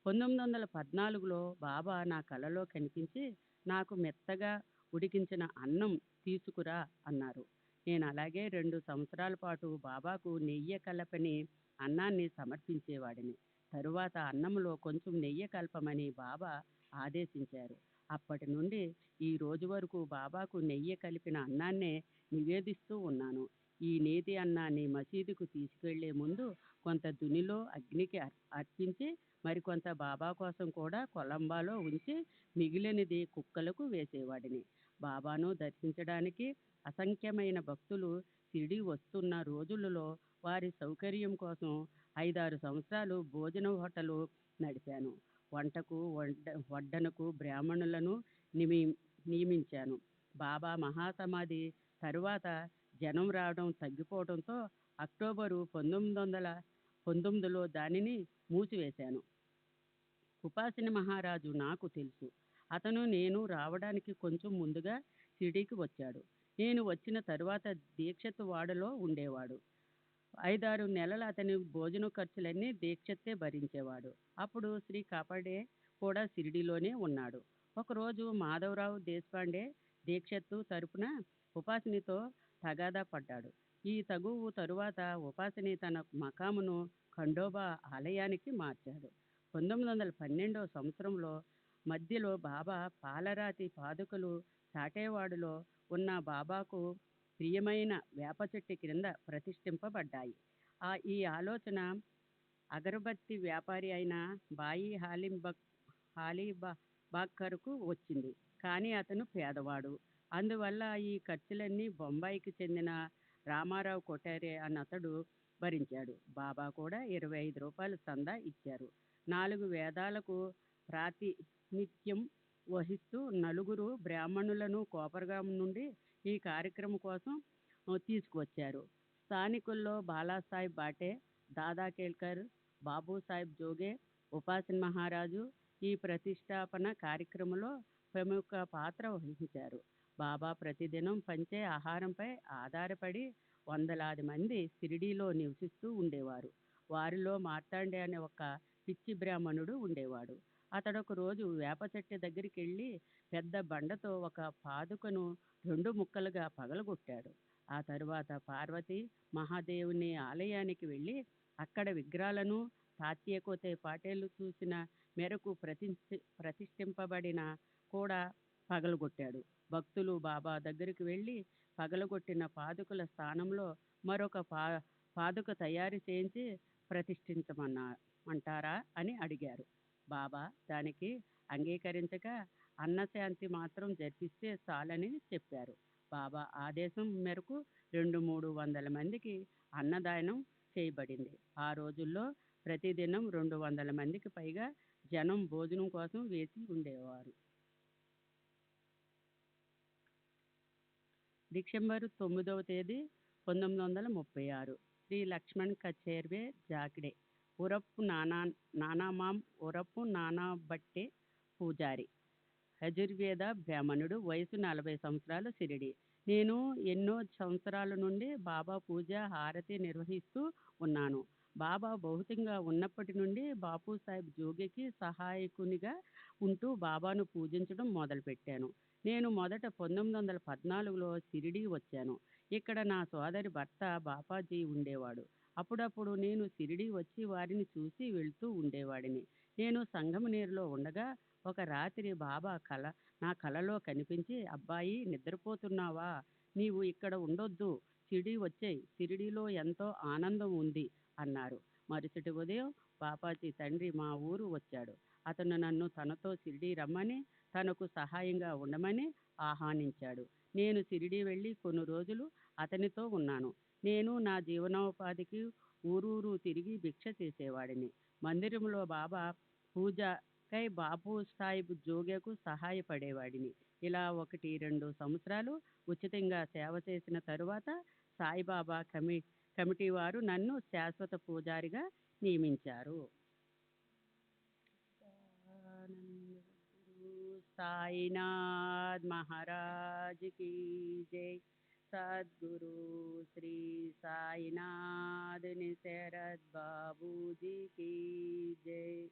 1914లో బాబా నా కలలో కనిపించి నాకు మెత్తగా ఉడికించిన అన్నం తీసుకురా అన్నారు. నేను అలాగే 2 సంవత్సరాల పాటు బాబాకు నెయ్యి కలపని అన్నాన్ని సమర్పించేవాడిని. తరువాత అన్నంలో కొంచెం నెయ్యి కలపమని బాబా ఆదేశించారు. అప్పటి నుండి ఈ రోజు వరకు బాబాకు నెయ్యి కలిపిన అన్నాన్నే నివేదిస్తూ ఉన్నాను. ఈ నేతి అన్నాన్ని మసీదుకు తీసుకెళ్లే ముందు కొంత దునిలో అగ్నికి అర్పించి మరికొంత బాబా కోసం కూడా కొలంబాలో ఉంచి మిగిలినది కుక్కలకు వేసేవాడిని. బాబాను దర్శించడానికి అసంఖ్యమైన భక్తులు షిరిడీ వస్తున్న రోజులలో వారి సౌకర్యం కోసం 5-6 సంవత్సరాలు భోజన హోటలు నడిపాను. వంటకు వడ్డనకు బ్రాహ్మణులను నియమించాను. బాబా మహాసమాధి తరువాత జనం రావడం తగ్గిపోవడంతో అక్టోబరు 1919లో దానిని మూసివేశాను. ఉపాసిని మహారాజు నాకు తెలుసు. అతను నేను రావడానికి కొంచెం ముందుగా షిరిడీకి వచ్చాడు. నేను వచ్చిన తరువాత దీక్షిత్ వాడలో ఉండేవాడు. 5-6 నెలలు అతని భోజన ఖర్చులన్నీ దీక్షిత్తే భరించేవాడు. అప్పుడు శ్రీ కాపాడే కూడా షిరిడీలోనే ఉన్నాడు. ఒకరోజు మాధవరావు దేశపాండే దీక్షిత్ తరపున ఉపాసినితో తగాదా పడ్డాడు. ఈ తగువు తరువాత ఉపాసిని తన మకామును ఖండోబా ఆలయానికి మార్చాడు. 1912వ సంవత్సరంలో మధ్యలో బాబా పాలరాతి పాదుకలు సాటేవాడులో ఉన్న బాబాకు ప్రియమైన వేప చెట్టు క్రింద ప్రతిష్ఠింపబడ్డాయి. ఈ ఆలోచన అగరబత్తి వ్యాపారి అయిన బాయి హాలీబాక్కర్కు వచ్చింది. కానీ అతను పేదవాడు. అందువల్ల ఈ ఖర్చులన్నీ బొంబాయికి చెందిన రామారావు కొఠారే అతడు భరించాడు. బాబా కూడా 25 రూపాయలు చందా ఇచ్చారు. 4 వేదాలకు ప్రాతినిధ్యం వహిస్తూ 4 బ్రాహ్మణులను కోపర్గాం నుండి ఈ కార్యక్రమం కోసం తీసుకువచ్చారు. స్థానికుల్లో బాలాసాహెబ్ బాటే, దాదా కేల్కర్, బాబూసాహెబ్ జోగే, ఉపాసిన్ మహారాజు ఈ ప్రతిష్టాపన కార్యక్రమంలో ప్రముఖ పాత్ర వహించారు. బాబా ప్రతిదినం పంచే ఆహారంపై ఆధారపడి వందలాది మంది షిరిడీలో నివసిస్తూ ఉండేవారు. వారిలో మార్తాండే అనే ఒక పిచ్చి బ్రాహ్మణుడు ఉండేవాడు. అతడొక రోజు వేప చెట్టు దగ్గరికి వెళ్ళి పెద్ద బండతో ఒక పాదుకను 2 ముక్కలుగా పగలగొట్టాడు. ఆ తరువాత పార్వతి మహాదేవుని ఆలయానికి వెళ్ళి అక్కడ విగ్రహాలను తాత్యాకోతే పాటేలు చూసిన మేరకు ప్రతిష్ఠింపబడిన కూడా పగలగొట్టాడు. భక్తులు బాబా దగ్గరికి వెళ్ళి పగలగొట్టిన పాదుకల స్థానంలో మరొక పాదుక తయారు చేయించి ప్రతిష్ఠించమంటారా అని అడిగారు. బాబా దానికి అంగీకరించక అన్నశాంతి మాత్రం జరిపిస్తే చాలని చెప్పారు. బాబా ఆదేశం మేరకు 200-300 మందికి అన్నదానం చేయబడింది. ఆ రోజుల్లో ప్రతిదినం 200 మందికి పైగా జనం భోజనం కోసం వేచి ఉండేవారు. డిసెంబరు 9వ తేదీ 1936 శ్రీ లక్ష్మణ్ కచేర్వే జాగడే ఉరప్పు నానామాం ఉరప్పు నానాబట్టే పూజారి, యజుర్వేద బ్రాహ్మణుడు, వయసు 40 సంవత్సరాలు, షిరిడి. నేను ఎన్నో సంవత్సరాల నుండి బాబా పూజ హారతి నిర్వహిస్తూ ఉన్నాను. బాబా భౌతికంగా ఉన్నప్పటి నుండి బాపూసాహెబ్ జోగికి సహాయకునిగా ఉంటూ బాబాను పూజించడం మొదలుపెట్టాను. నేను మొదట 1914లో షిరిడీ వచ్చాను. ఇక్కడ నా సోదరి భర్త బాపాజీ ఉండేవాడు. అప్పుడప్పుడు నేను షిరిడీ వచ్చి వారిని చూసి వెళ్తూ ఉండేవాడిని. నేను సంగమనేరులో ఉండగా ఒక రాత్రి బాబా నా కలలో కనిపించి, అబ్బాయి నిద్రపోతున్నావా? నీవు ఇక్కడ ఉండొద్దు, షిరిడీ వచ్చేయ్, షిరిడీలో ఎంతో ఆనందం ఉంది అన్నారు. మరుసటి ఉదయం బాపాజీ తండ్రి మా ఊరు వచ్చాడు. అతను నన్ను తనతో షిరిడీ రమ్మని, తనకు సహాయంగా ఉండమని ఆహ్వానించాడు. నేను షిరిడీ వెళ్ళి కొన్ని రోజులు అతనితో ఉన్నాను. నేను నా జీవనోపాధికి ఊరూరు తిరిగి భిక్ష చేసేవాడిని. మందిరంలో బాబా పూజకై బాపు సాహిబ్ జోగ్యకు సహాయపడేవాడిని. ఇలా 1-2 సంవత్సరాలు ఉచితంగా సేవ చేసిన తరువాత సాయిబాబా కమిటీ వారు నన్ను శాశ్వత పూజారిగా నియమించారు. సాయినాథ్ మహారాజ్ की जय. सद्गुरु श्री साईनाथ निसरद बाबू जी की जय.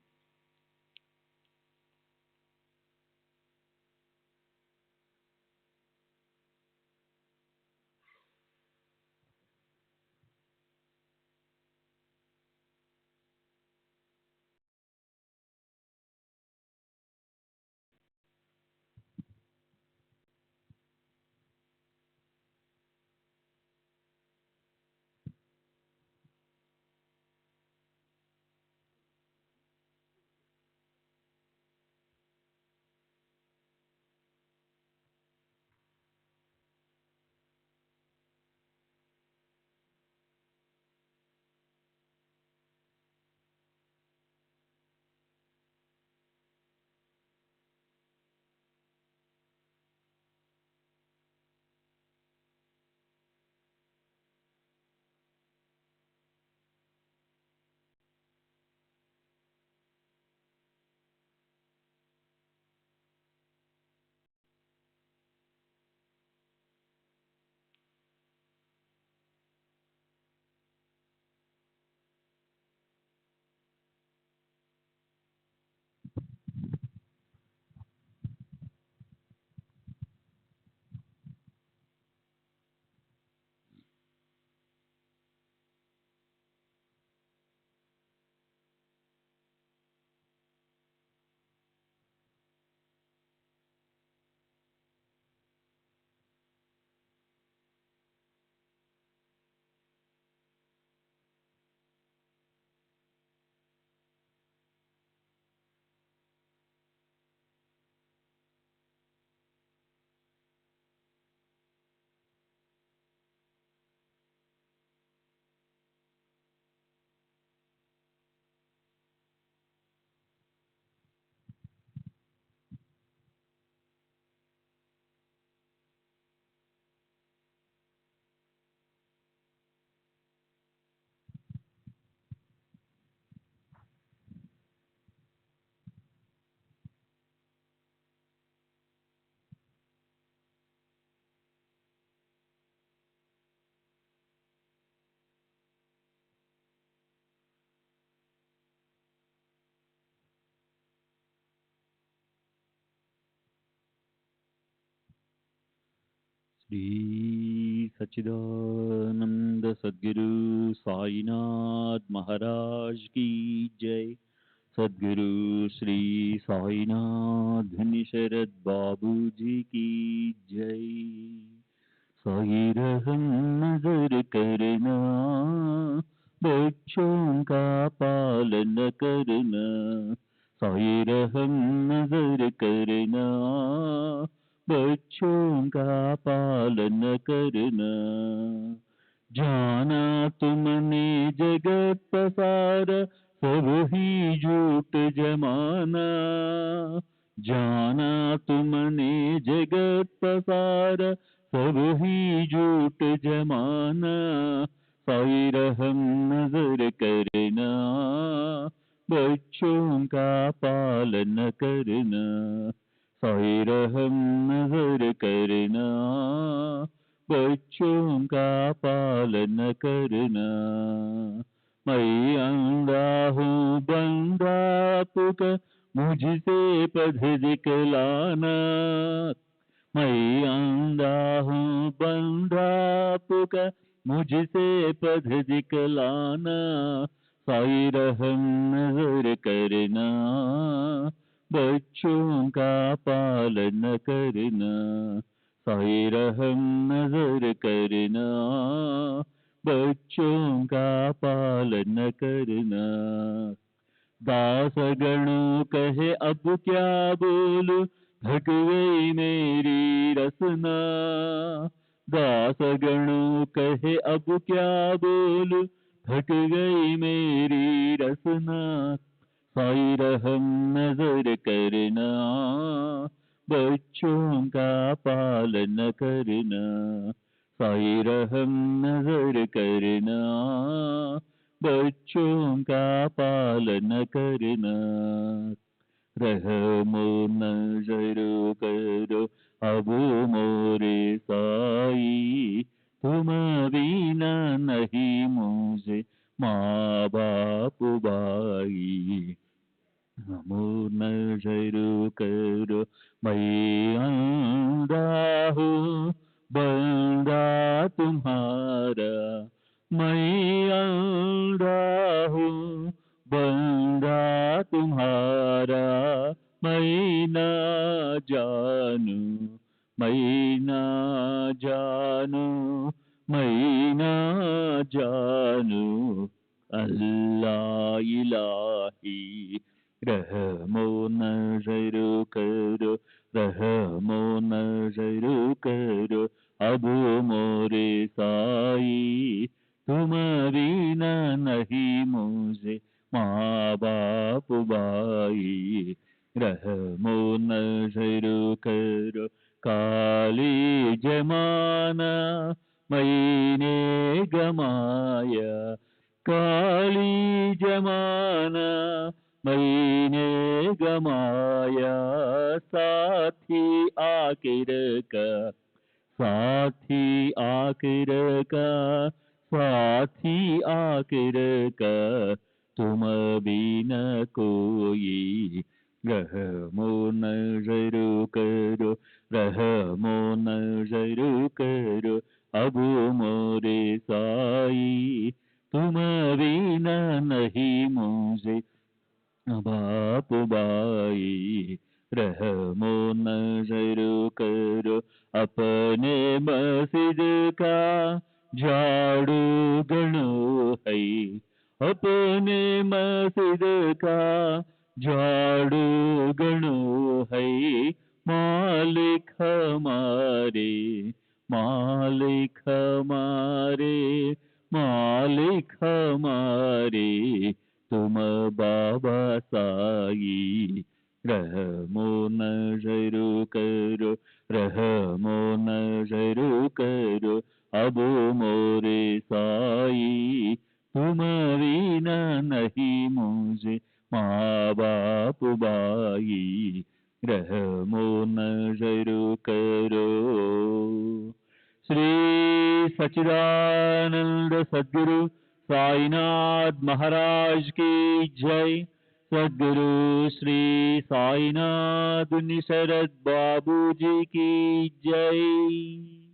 श्री सच्चिदानंद सद्गुरु साईनाथ महाराज की जय. सद्गुरु श्री साईनाथ शरद बाबू जी की जय. साई रहम नजर करना, बच्चों का पालन करना. साई रहम नजर करना, बच्चों का पालन करना. जाना तुमने जगत पसारा, सब ही झूठ जमाना. जाना तुमने जगत पसारा, सब ही झूठ जमाना. साई रहम नजर करना, बच्चों का पालन करना. साई रहम नजर करना, बच्चों का पालन करना. मैं अंधा हूँ बंदा आपका, मुझसे पथ दिखलाना. मैं अंधा हूँ बंधा पुकार मुझसे पथ दिखलाना साई रहम नजर करना बच्चों का पालन करना साई रहम नजर करना बच्चों का पालन करना दास गणों कहे अब क्या बोलूं थक गई मेरी रसना दास गणों कहे अब क्या बोलूं थक गई मेरी रसना साई रहम नजर करना बच्चों का पालन करना साई रहम नजर करना बच्चों का पालन करना रहमो नजर करो अब मोरे साई तुम बिना नहीं मुझे माँ बाप भाई नमो नजर करो मैं अंधा हूँ बंदा तुम्हारा मैं अंधा हूँ बंदा तुम्हारा मैं ना जानू मैं ना जानू मैं ना जानू अल्लाह इलाही रहमो नजर करो रहमो नजर करो अब मोरे साई तुम बिना नहीं मुझे माँ बाप भाई रहमो नजर करो काली जमाना मैंने गमाया काली जमाना मैंने गमाया साथी आखिर का साथी आखिर का साथी आखिर का तुम बिना कोई रहमो नजर करो रहमो नजर करो अब मोरे साई तुम बिना नहीं मुझे बाप भाई रहमो नजर करो अपने मस्जिद का झाड़ू गणो है अपने मस्जिद का झाड़ू गणो है मालिक हमारे मालिक हमारे मालिक हमारे तुम बाबा साई रहमो नजर करो रहमो नजर करो अब मोरे साई तुम बिना नहीं मुझे माँ बाप भाई रहमो नजर करो श्री सच्चिदानंद सद्गुरु साईनाथ महाराज की जय सद्गुरु श्री साईनाथ निशरद बाबू जी की जय।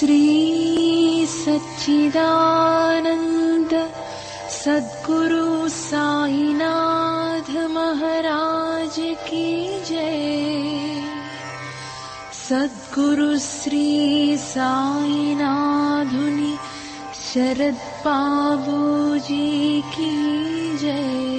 श्री सच्चिदानंद सद्गुरु साईनाथ महाराज की जय। सद्गुरु श्री साईनाथुनि शरद बाबूजी की जय।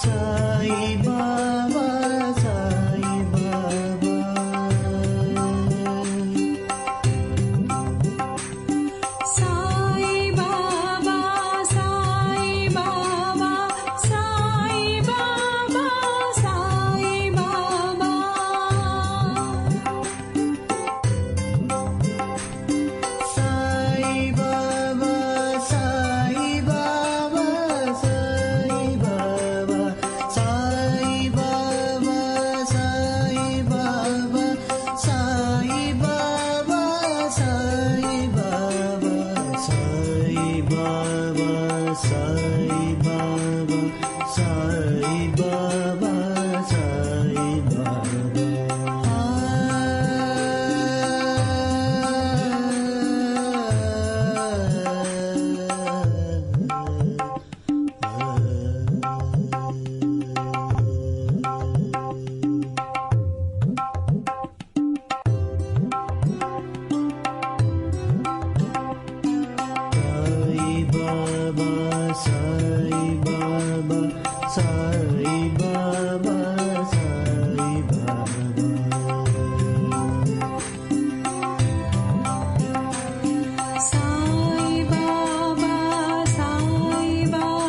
Sai బాబా